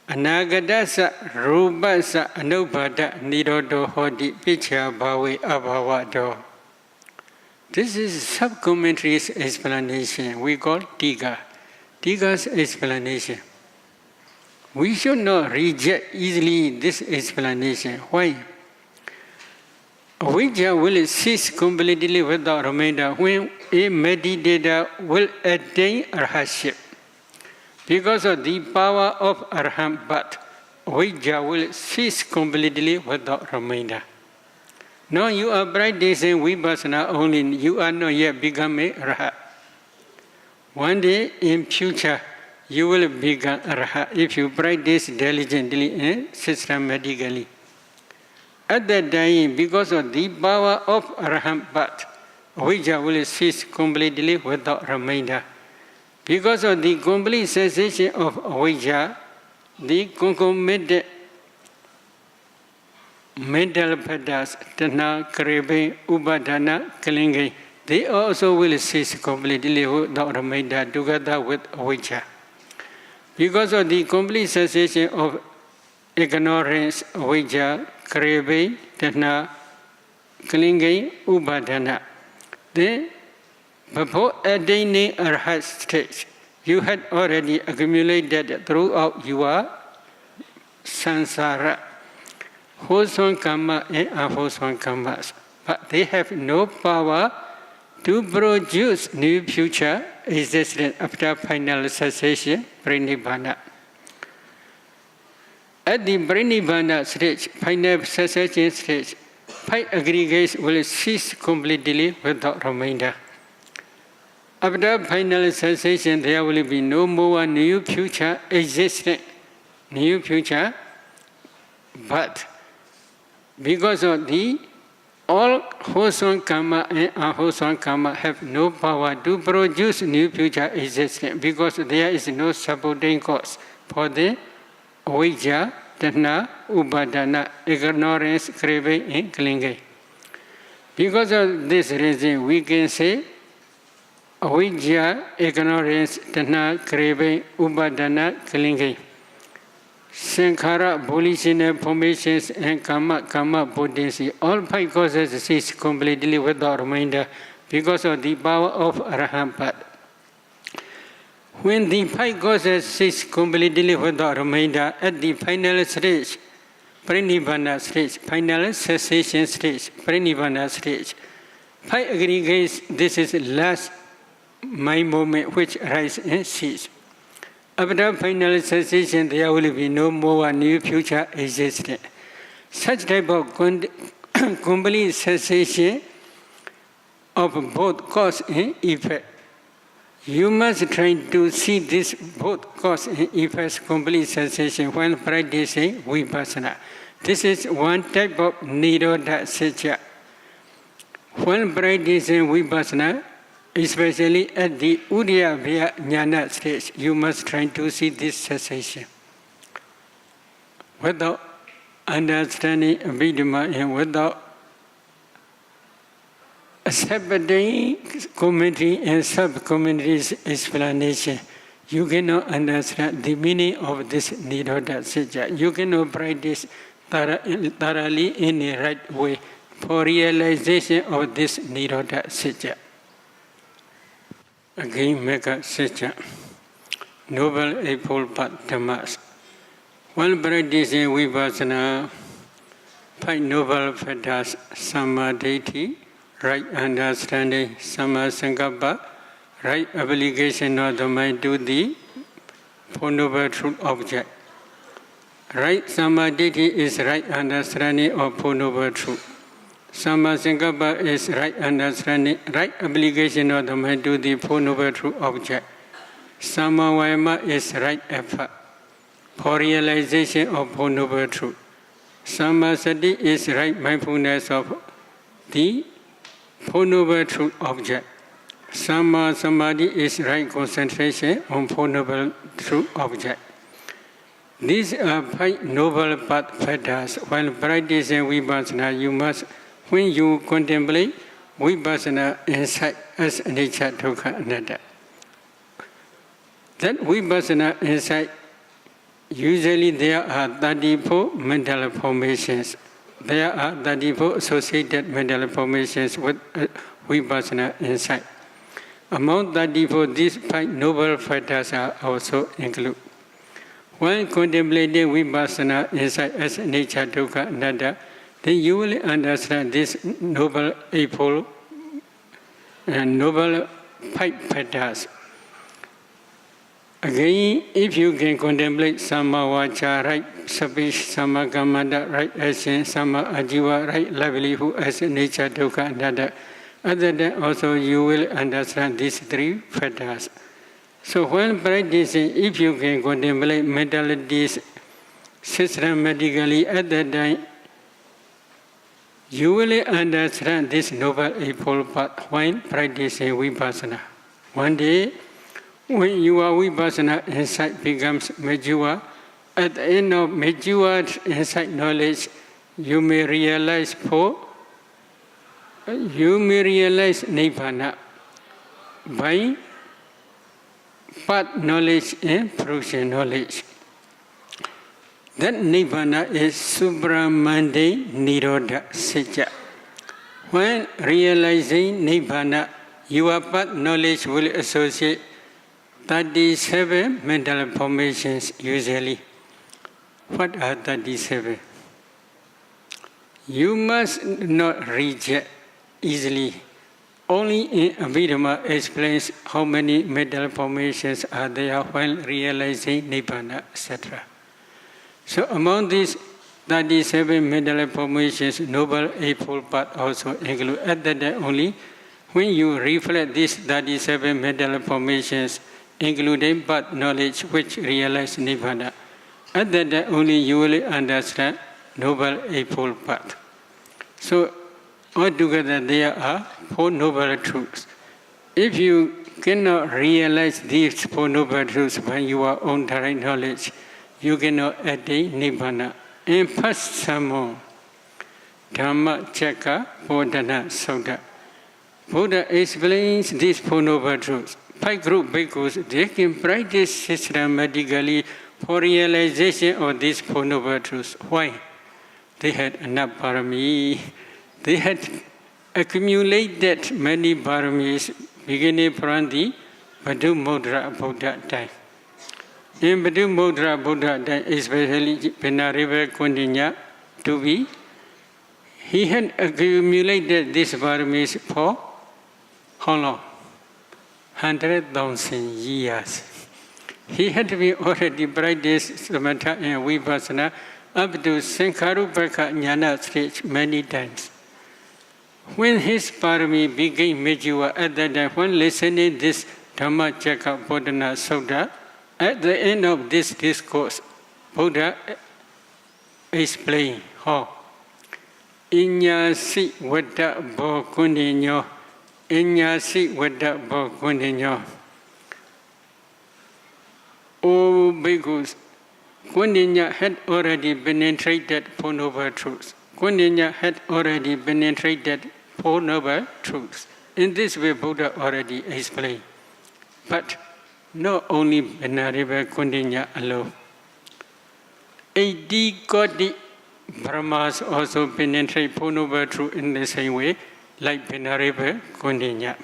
Speaker 3: Anagadasa rubasa anubhada nirodho hodi picha bhavi abhava do. This is sub-commentary's explanation. We call Tika. Tika's explanation. We should not reject easily this explanation. Why? Avijja will cease completely without remainder when a meditator will attain arhatship. Because of the power of arhat, but avijja will cease completely without remainder. Now you are practicing vipassana only, you are not yet become a arhat. One day in future, you will become arhat if you practice diligently and systematically. At that time, because of the power of arhat, but avijja will cease completely without remainder. Because of the complete cessation of avijja, the concomitant mental patterns, tanha, craving, upadana, clinging, they also will cease completely without remainder together with avijja. Because of the complete cessation of ignorance, avijja, craving, tanha, clinging, upadana, then before attaining arhat stage, you had already accumulated throughout your samsara wholesome karma and unwholesome karmas, but they have no power to produce new future existence after final cessation, pranibbana. At the pranibbana stage, final cessation stage, 5 aggregates will cease completely without remainder. After final cessation, there will be no more new future existence, new future, but because of the all wholesome karma and unwholesome karma have no power to produce new future existence because there is no supporting cause for the avijja, tanha, upadana, ignorance, craving and clinging. Because of this reason, we can say avijja, ignorance, tanha, craving, upadana, clinging. Sankhara, volitional formations and karma potency, all 5 causes cease completely without remainder because of the power of arhat. When the 5 causes cease completely without remainder at the final stage, pranibbana stage, final cessation stage, pranibbana stage, 5 aggregates, this is last mind moment which rise and cease. After final cessation, there will be no more new future existence. Such type of complete cessation of both cause and effect. You must try to see this both cause and effects complete cessation when practicing vipassana. This is one type of nirodha satya. When practicing vipassana, especially at the Udayabhya Jnana stage, you must try to see this cessation. Without understanding Abhidhamma and without accepting commentary and sub-commentary's explanation, you cannot understand the meaning of this Nirodha Satya. You cannot practice thoroughly in the right way for realization of this Nirodha Satya. Again, Mega Satya, Noble Eightfold Path Dhammas. While practicing vipassana, 5 noble factors, samadhi, right understanding, sammasankappa, right application of the mind to the Four Noble Truth object. Right samadhi is right understanding of Four Noble Truth. Sammasankappa is right understanding, right application of the mind to the Four Noble Truth object. Sammavayama is right effort for realization of Four Noble Truth. Sammasati is right mindfulness of the Four Noble Truth object. Samma Samadhi is right concentration on Four Noble Truth object. These are 5 noble path factors. While practicing vipassana, you must, when you contemplate Vipassana insight as anicca, dukkha, anatta. That Vipassana insight, usually there are 34 mental formations. There are 34 associated mental formations with Vipassana insight. Among 34, these 5 noble factors are also included. When contemplating Vipassana insight as nature, dukkha, anatta, then you will understand this noble eightfold and noble 5 factors. Again, if you can contemplate Samma Vacha, right speech, Samma Kammanta, right action, Samma Ajiva, right livelihood as nature, dukkha, anatta, other than also you will understand these 3 factors. So when practicing, if you can contemplate mentalities systematically at that time, you will understand this noble eightfold path when practicing Vipassana. One day, when your Vipassana insight becomes mature, at the end of matured insight knowledge, you may realize Nibbana by path knowledge and fruition knowledge. That Nibbana is supramundane Nirodha Sitya. When realizing Nibbana, your path knowledge will associate 37 mental formations usually. What are 37? You must not reject easily. Only in Abhidhamma explains how many mental formations are there while realizing Nibbana, etc. So among these 37 mental formations, Noble Eightfold Path also include. At that time only, when you reflect these 37 mental formations, including path knowledge which realize Nibbana, at that time only you will understand Noble Eightfold Path. So altogether there are 4 noble truths. If you cannot realize these 4 noble truths by your own direct knowledge, you cannot attain Nibbana. In first sermon, Dhamma Chakka Bodhana Sutta, Buddha explains these 4 noble truths. 5 group bhikkhus, they can practice systematically for realization of these 4 noble truths. Why? They had enough parami. They had accumulated many paramis beginning from the Badu Mudra Buddha time. In Badu Mudra Buddha time, especially Venerable Kundinya Tuvi, he had accumulated these paramis for how long? 100,000 years. He had been already practiced Samatha and Vipassana up to Sankharupaka Jnana stage many times. When his parami became mature, at that time, when listening this Dhamma Chakka Bodhana Sutta, at the end of this discourse, Buddha explained how Inyasi Vada Bo Kundinyo, Inyasi Vada Bo Kundinyo. O bhikkhus, Kundinya had already penetrated 4 noble truths. Kundinya had already penetrated 4 noble truths. In this way, Buddha already explained. But not only Venerable Kundinya alone. 80 Koti Brahmas also penetrate 4 noble truths in the same way, like Venerable Kundinya.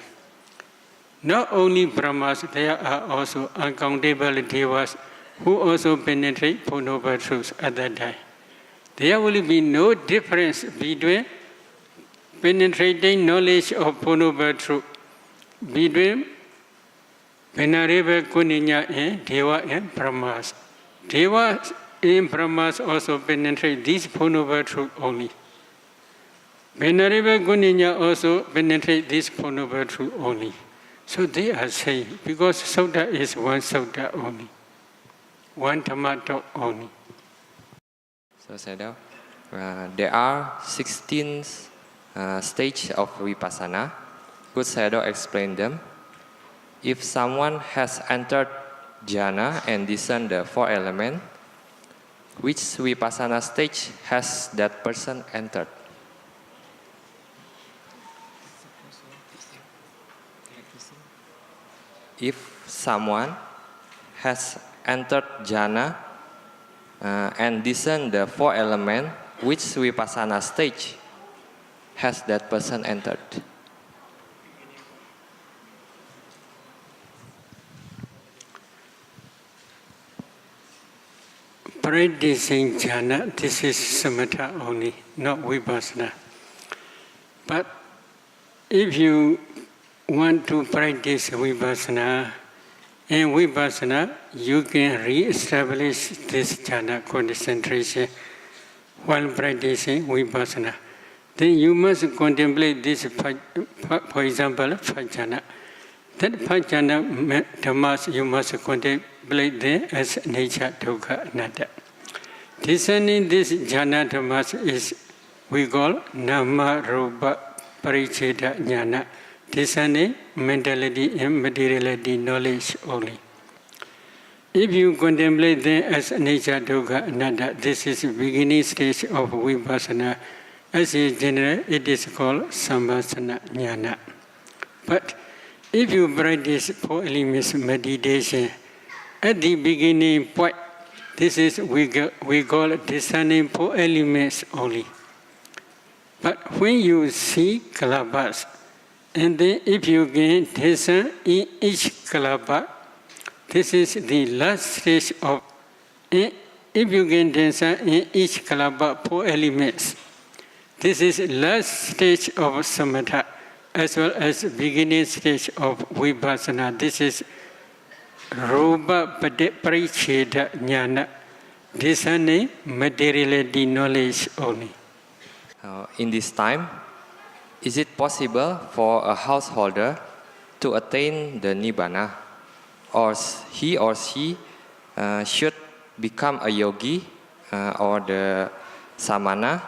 Speaker 3: Not only Brahmas, there are also uncountable Devas who also penetrate 4 noble truths at that time. There will be no difference between penetrating knowledge of 4 noble truth between Venerable Kundinya and Deva and Brahmas. Deva and Brahmas also penetrate these 4 noble truths only. Venerable Kundinya also penetrate these 4 noble truths only. So they are saying, because Sutta is one Sutta only, one Dhamma talk only.
Speaker 1: So Sayadaw, there are 16 stages of Vipassana. Could Sayadaw explain them? If someone has entered jhana and discerned the 4 elements, which Vipassana stage has that person entered? if someone has entered jhana and discerned the four elements, which vipassana stage has that person entered?
Speaker 3: Practicing jhana, this is samatha only, not vipassana. But if you want to practice vipassana, in vipassana, you can re-establish this jhana concentration while practicing vipassana. Then you must contemplate this, for example, five jhana. That five jhana dhammas you must contemplate them as nature, dukkha, anatta. Discerning this jhana dhammas is, we call nama rupa paricheda jnana. Discerning mentality and materiality knowledge only. If you contemplate them as nature, dukkha, anatta, this is the beginning stage of vipassana. As a general, it is called samvasana jnana. But if you practice four elements meditation, at the beginning point, this is we call discerning four elements only. But when you see kalabas, and then if you can discern in each kalapa, this is the last stage of, if you can discern in each kalapa four elements, this is last stage of samatha as well as beginning stage of vipassana. This is rupa paricheda jnana, discerning materiality knowledge only.
Speaker 1: In this time, is it possible for a householder to attain the nibbana, or he or she should become a yogi or the samana?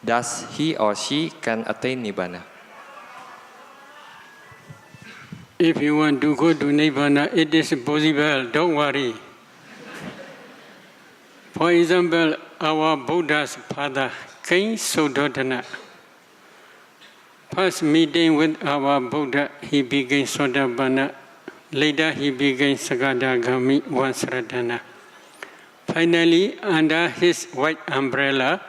Speaker 1: Thus, he or she can attain nibbana.
Speaker 3: If you want to go to nibbana, it is possible. Don't worry. For example, our Buddha's father, King Suddhodana, first meeting with our Buddha, he became Sotapanna. Later, he became Sagadagami Vansradana. Finally, under his white umbrella,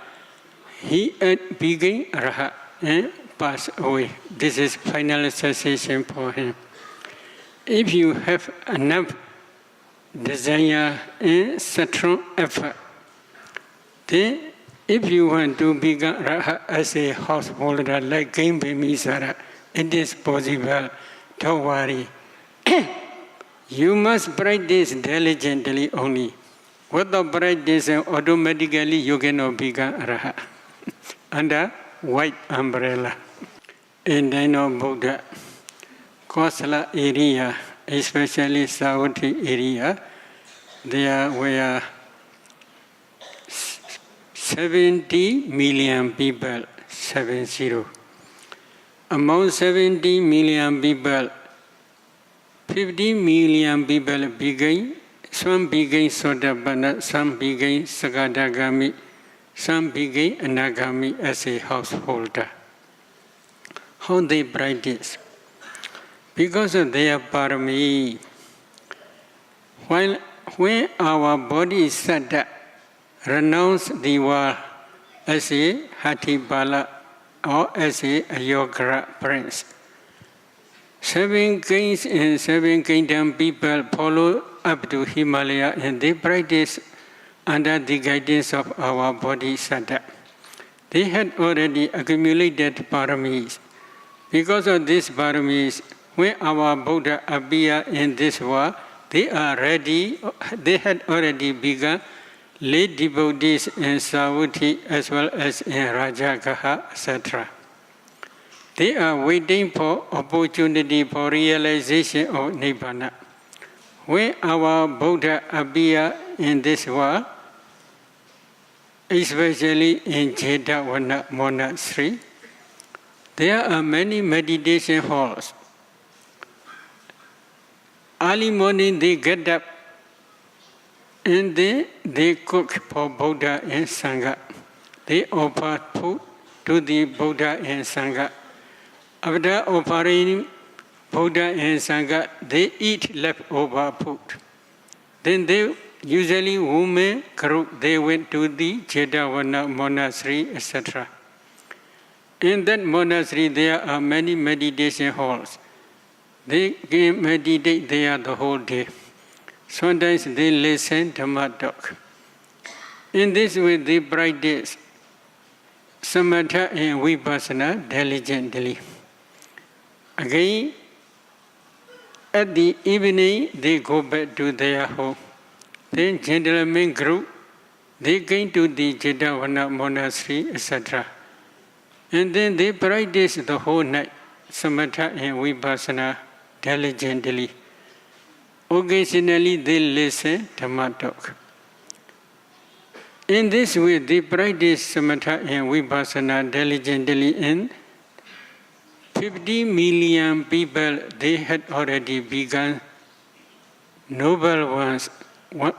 Speaker 3: he became Rahat and passed away. This is final cessation for him. If you have enough desire and strong effort, then if you want to become Rahat as a householder like King Bimbisara, it is possible. Don't worry. You must practice diligently only. Without practicing, automatically you cannot become Rahat. Under white umbrella. In the name of Buddha, Kosala area, especially Savatthi area, there were 70 million people, 70. Among 70 million people, 50 million people became, some became Sotapanna, some became Sagadagami, some became Anagami as a householder. How they practice? Because of their parami. When our body is set up, renounce the world as a Hatipala or as a Yogra prince. 7 kings and 7 kingdom people follow up to Himalaya and they practice under the guidance of our Bodhisattva. They had already accumulated paramis. Because of these paramis, when our Buddha appeared in this world, they had already begun lay devotees in Savatthi as well as in Rajagaha, etc. They are waiting for opportunity for realization of Nibbana. When our Buddha appeared in this world, especially in Jetavana Monastery, there are many meditation halls. Early morning they get up and they cook for Buddha and Sangha. They offer food to the Buddha and Sangha. After offering Buddha and Sangha, they eat leftover food. Then they, usually women group, they went to the Jedavana monastery, etc. In that monastery, there are many meditation halls. They can meditate there the whole day. Sometimes they listen Dhamma talk. In this way, they practice samatha and vipassana diligently. Again, at the evening, they go back to their home. Then gentlemen group, they came to the Jedavana monastery, etc. And then they practice the whole night, samatha and vipassana diligently. Occasionally, they listen Dhamma talk. In this way, they practice samatha and vipassana diligently, and 50 million people, they had already begun noble ones.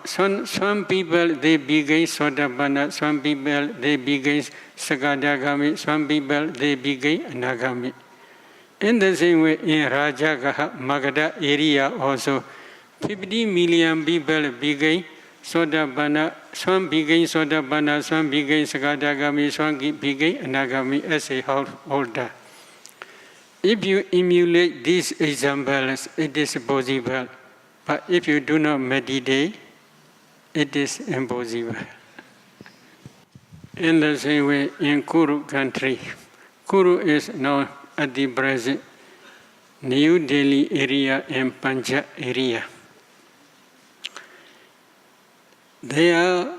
Speaker 3: Some people, they begin Sotapanna, some people, they begin Sagadagami, some people, they begin Anagami. In the same way, in Rajagaha, Magadha area also, 50 million people begin Sotapanna, some begin Sotapanna, some begin Sagadagami, some begin Anagami as a householder. If you emulate these examples, it is possible. But if you do not meditate, it is impossible. In the same way, in Kuru country, Kuru is now at the present New Delhi area and Punjab area. There,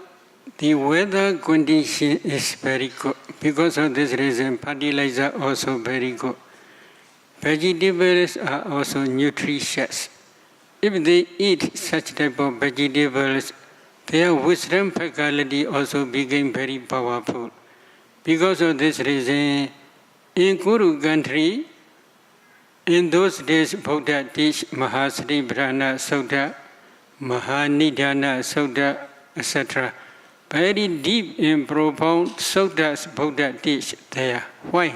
Speaker 3: the weather condition is very good. Because of this reason, fertilizer also very good. Vegetables are also nutritious. If they eat such type of vegetables, their wisdom faculty also became very powerful. Because of this reason, in Kuru country, in those days, Buddha teach Mahasati Brahma Sutta, Mahanidana Sutta, etc. Very deep and profound suttas Buddha teach there. Why?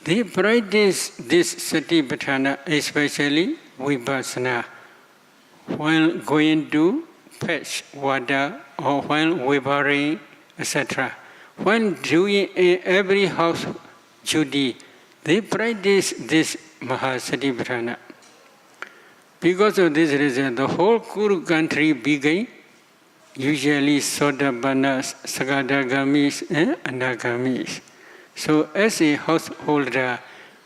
Speaker 3: They practice this Satipatthana, especially vipassana, while going to fetch water or while watering, etc. When doing every house duty, they practice this Mahasatipatthana. Because of this reason, the whole Kuru country began usually Sotapannas, Sagadagamis, and Anagamis. So as a householder,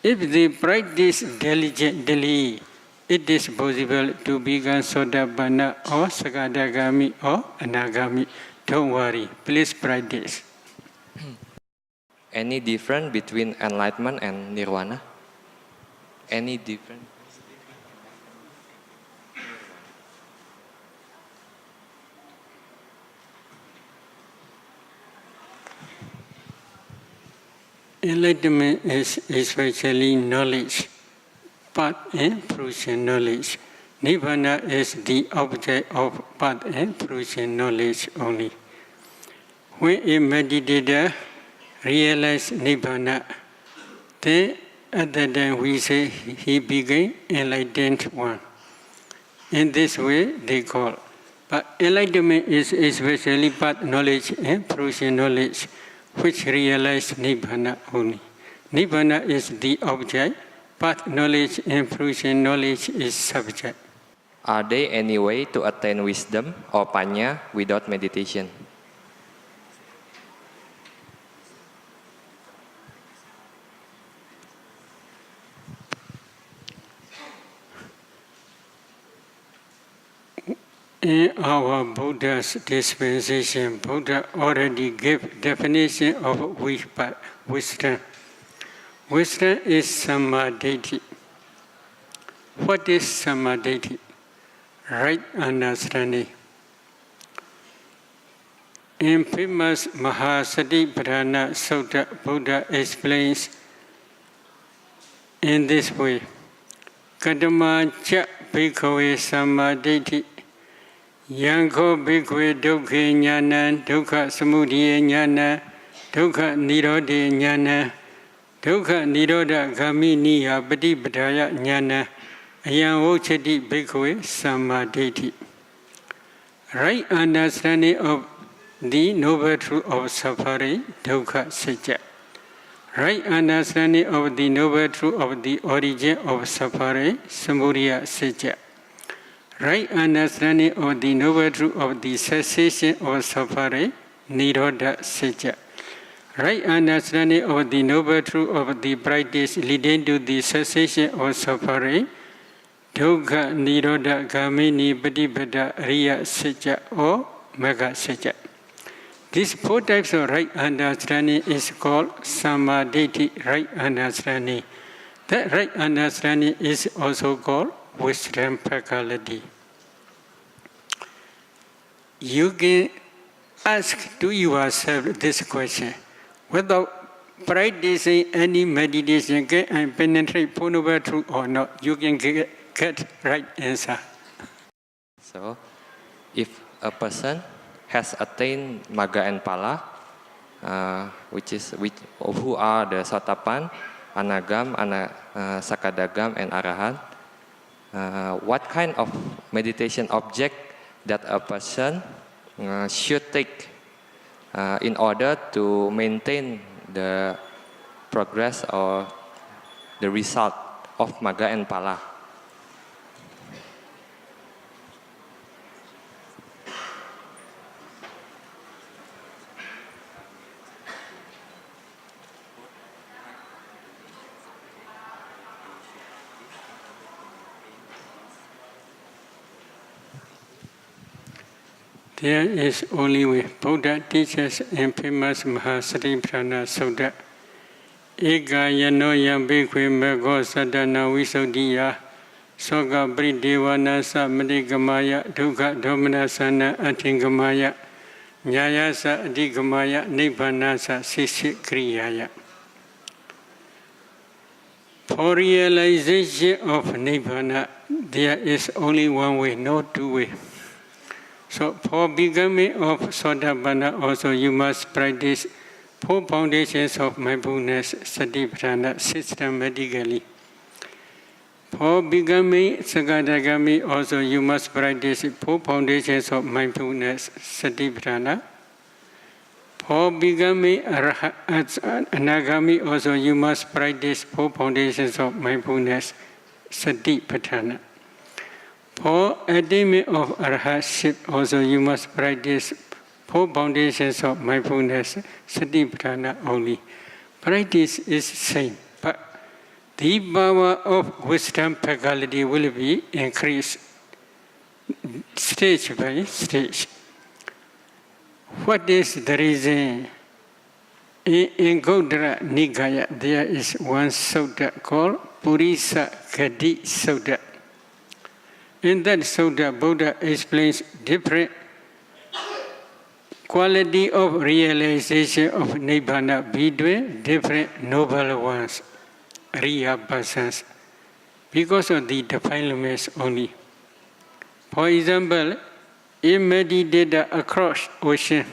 Speaker 3: if they practice diligently, it is possible to become Sotapanna or Sagadagami or Anagami. Don't worry, please practice.
Speaker 1: Any difference between enlightenment and nirvana? Any difference?
Speaker 3: Enlightenment is especially knowledge, path and fruition knowledge. Nibbana is the object of path and fruition knowledge only. When a meditator realizes Nibbana, then at that time we say he became enlightened one. In this way they call. But enlightenment is especially path knowledge and fruition knowledge, which realize Nibbana only. Nibbana is the object, path knowledge and fruition knowledge is subject.
Speaker 1: Are there any way to attain wisdom or panya without meditation?
Speaker 3: In our Buddha's dispensation, Buddha already gave definition of wisdom. Wisdom is samadhi. What is samadhi? Right understanding. In famous Mahasatipatthana Sutta, Buddha explains in this way: Kadama cha bhikkhave samadhi. Yanko bhikkhave dukkhe jnana, dukkha samudaya jnana, dukkha nirodha jnana, Dukkha Nirodha Gami Niya Patipadaya Jnana Ayam Vochati Bhikkhave Sammaditi. Right understanding of the noble truth of suffering, dukkha sajja. Right understanding of the noble truth of the origin of suffering, samudaya sajja. Right understanding of the noble truth of the cessation of suffering, nirodha sajja. Right understanding of the noble truth of the practice leading to the cessation of suffering, dukkha nirodha gamini patipada riya sajja or magga sajja. These four types of right understanding is called sammaditi, right understanding. That right understanding is also called wisdom faculty. You can ask to yourself this question. Without practicing any meditation, can I penetrate Four Noble Truth or not? You can get right answer.
Speaker 1: So, if a person has attained Magga and Pala, who are the Sotapan, Anagam, Sakadagam, and Arahant, what kind of meditation object that a person should take in order to maintain the progress or the result of Magga and Pala?
Speaker 3: There is only way. Buddha teaches in famous Mahasatipatthana Sutta. Eka yano yambikwe mego sadhana visuddhiya soka pridevana sa madigamaya dukkha domanasana atingamaya nyaya sa adigamaya nibbana sa sishikriyaya. For realization of nibbana, there is only one way, no two way. So for becoming of Sotapanna also you must practice four foundations of mindfulness, Satipatthana, systematically. For becoming Sakadagami also you must practice four foundations of mindfulness, Satipatthana. For becoming Anagami also you must practice four foundations of mindfulness, Satipatthana. For attainment of arhatship also you must practice four foundations of mindfulness, Satipatthana only. Practice is same, but the power of wisdom faculty will be increased stage by stage. What is the reason? In Gaudara Nikaya there is one sutta called Purisa Gati Sutta. In that sutta, Buddha explains different quality of realization of Nibbana between different noble ones, Riya persons, because of the defilements only. For example, if meditator across ocean,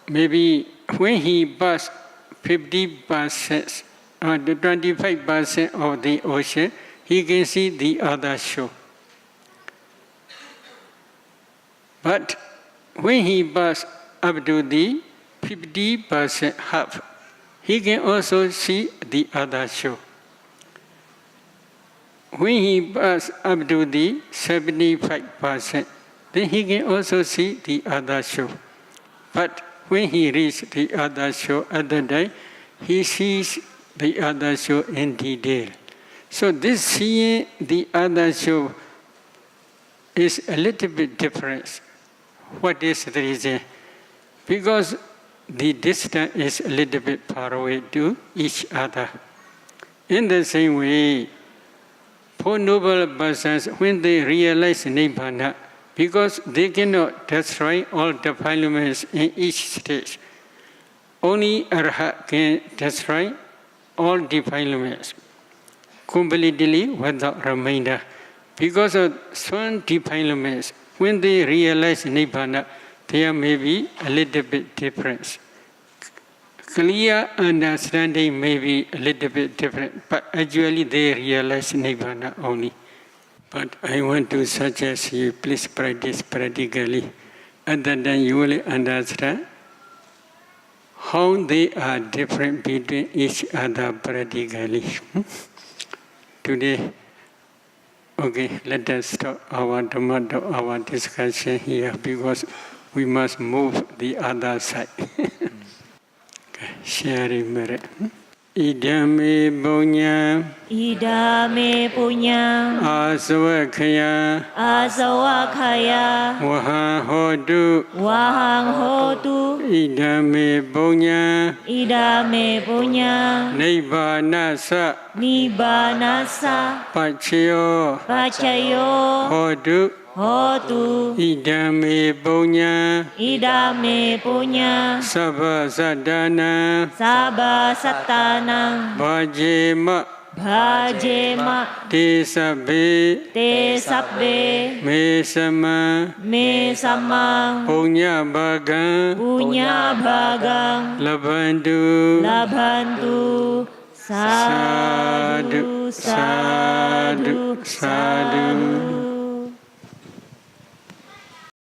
Speaker 3: maybe when he passed 50% or the 25% of the ocean, he can see the other shore. But when he passed up to the 50% half, he can also see the other shore. When he passed up to the 75%, then he can also see the other shore. But when he reaches the other shore at the time, he sees the other shore in detail. So this seeing the other shore is a little bit different. What is the reason? Because the distance is a little bit far away to each other. In the same way, Four Noble Persons, when they realize Nibbana, because they cannot destroy all defilements in each stage, only Arhat can destroy all defilements completely without remainder. Because of some defilements, when they realize Nibbana, there may be a little bit difference. clear understanding may be a little bit different, but actually they realize Nibbana only. But I want to suggest you please practice practically, and then you will understand how they are different between each other practically. Today, okay, let us stop our Dhamma, our discussion here because we must move the other side. Okay, sharing merit. Idame punya,
Speaker 5: Idame punya,
Speaker 3: asawakaya,
Speaker 5: asawakaya,
Speaker 3: wahang hodu,
Speaker 5: wahang hotu,
Speaker 3: idame punya,
Speaker 5: idame punya,
Speaker 3: nibbanasa,
Speaker 5: nibbanasa,
Speaker 3: pacayo,
Speaker 5: pacayo,
Speaker 3: hodu,
Speaker 5: hotu,
Speaker 3: idame punya,
Speaker 5: idame punya,
Speaker 3: sabha sadana,
Speaker 5: sabha satanang,
Speaker 3: bhajema,
Speaker 5: bhajema,
Speaker 3: te sabbe,
Speaker 5: te sabbe,
Speaker 3: me sama,
Speaker 5: me samang,
Speaker 3: punya bagang,
Speaker 5: punya bagang,
Speaker 3: labandu,
Speaker 5: labantu,
Speaker 3: sadhu,
Speaker 5: sadhu, sadhu,
Speaker 3: sadhu.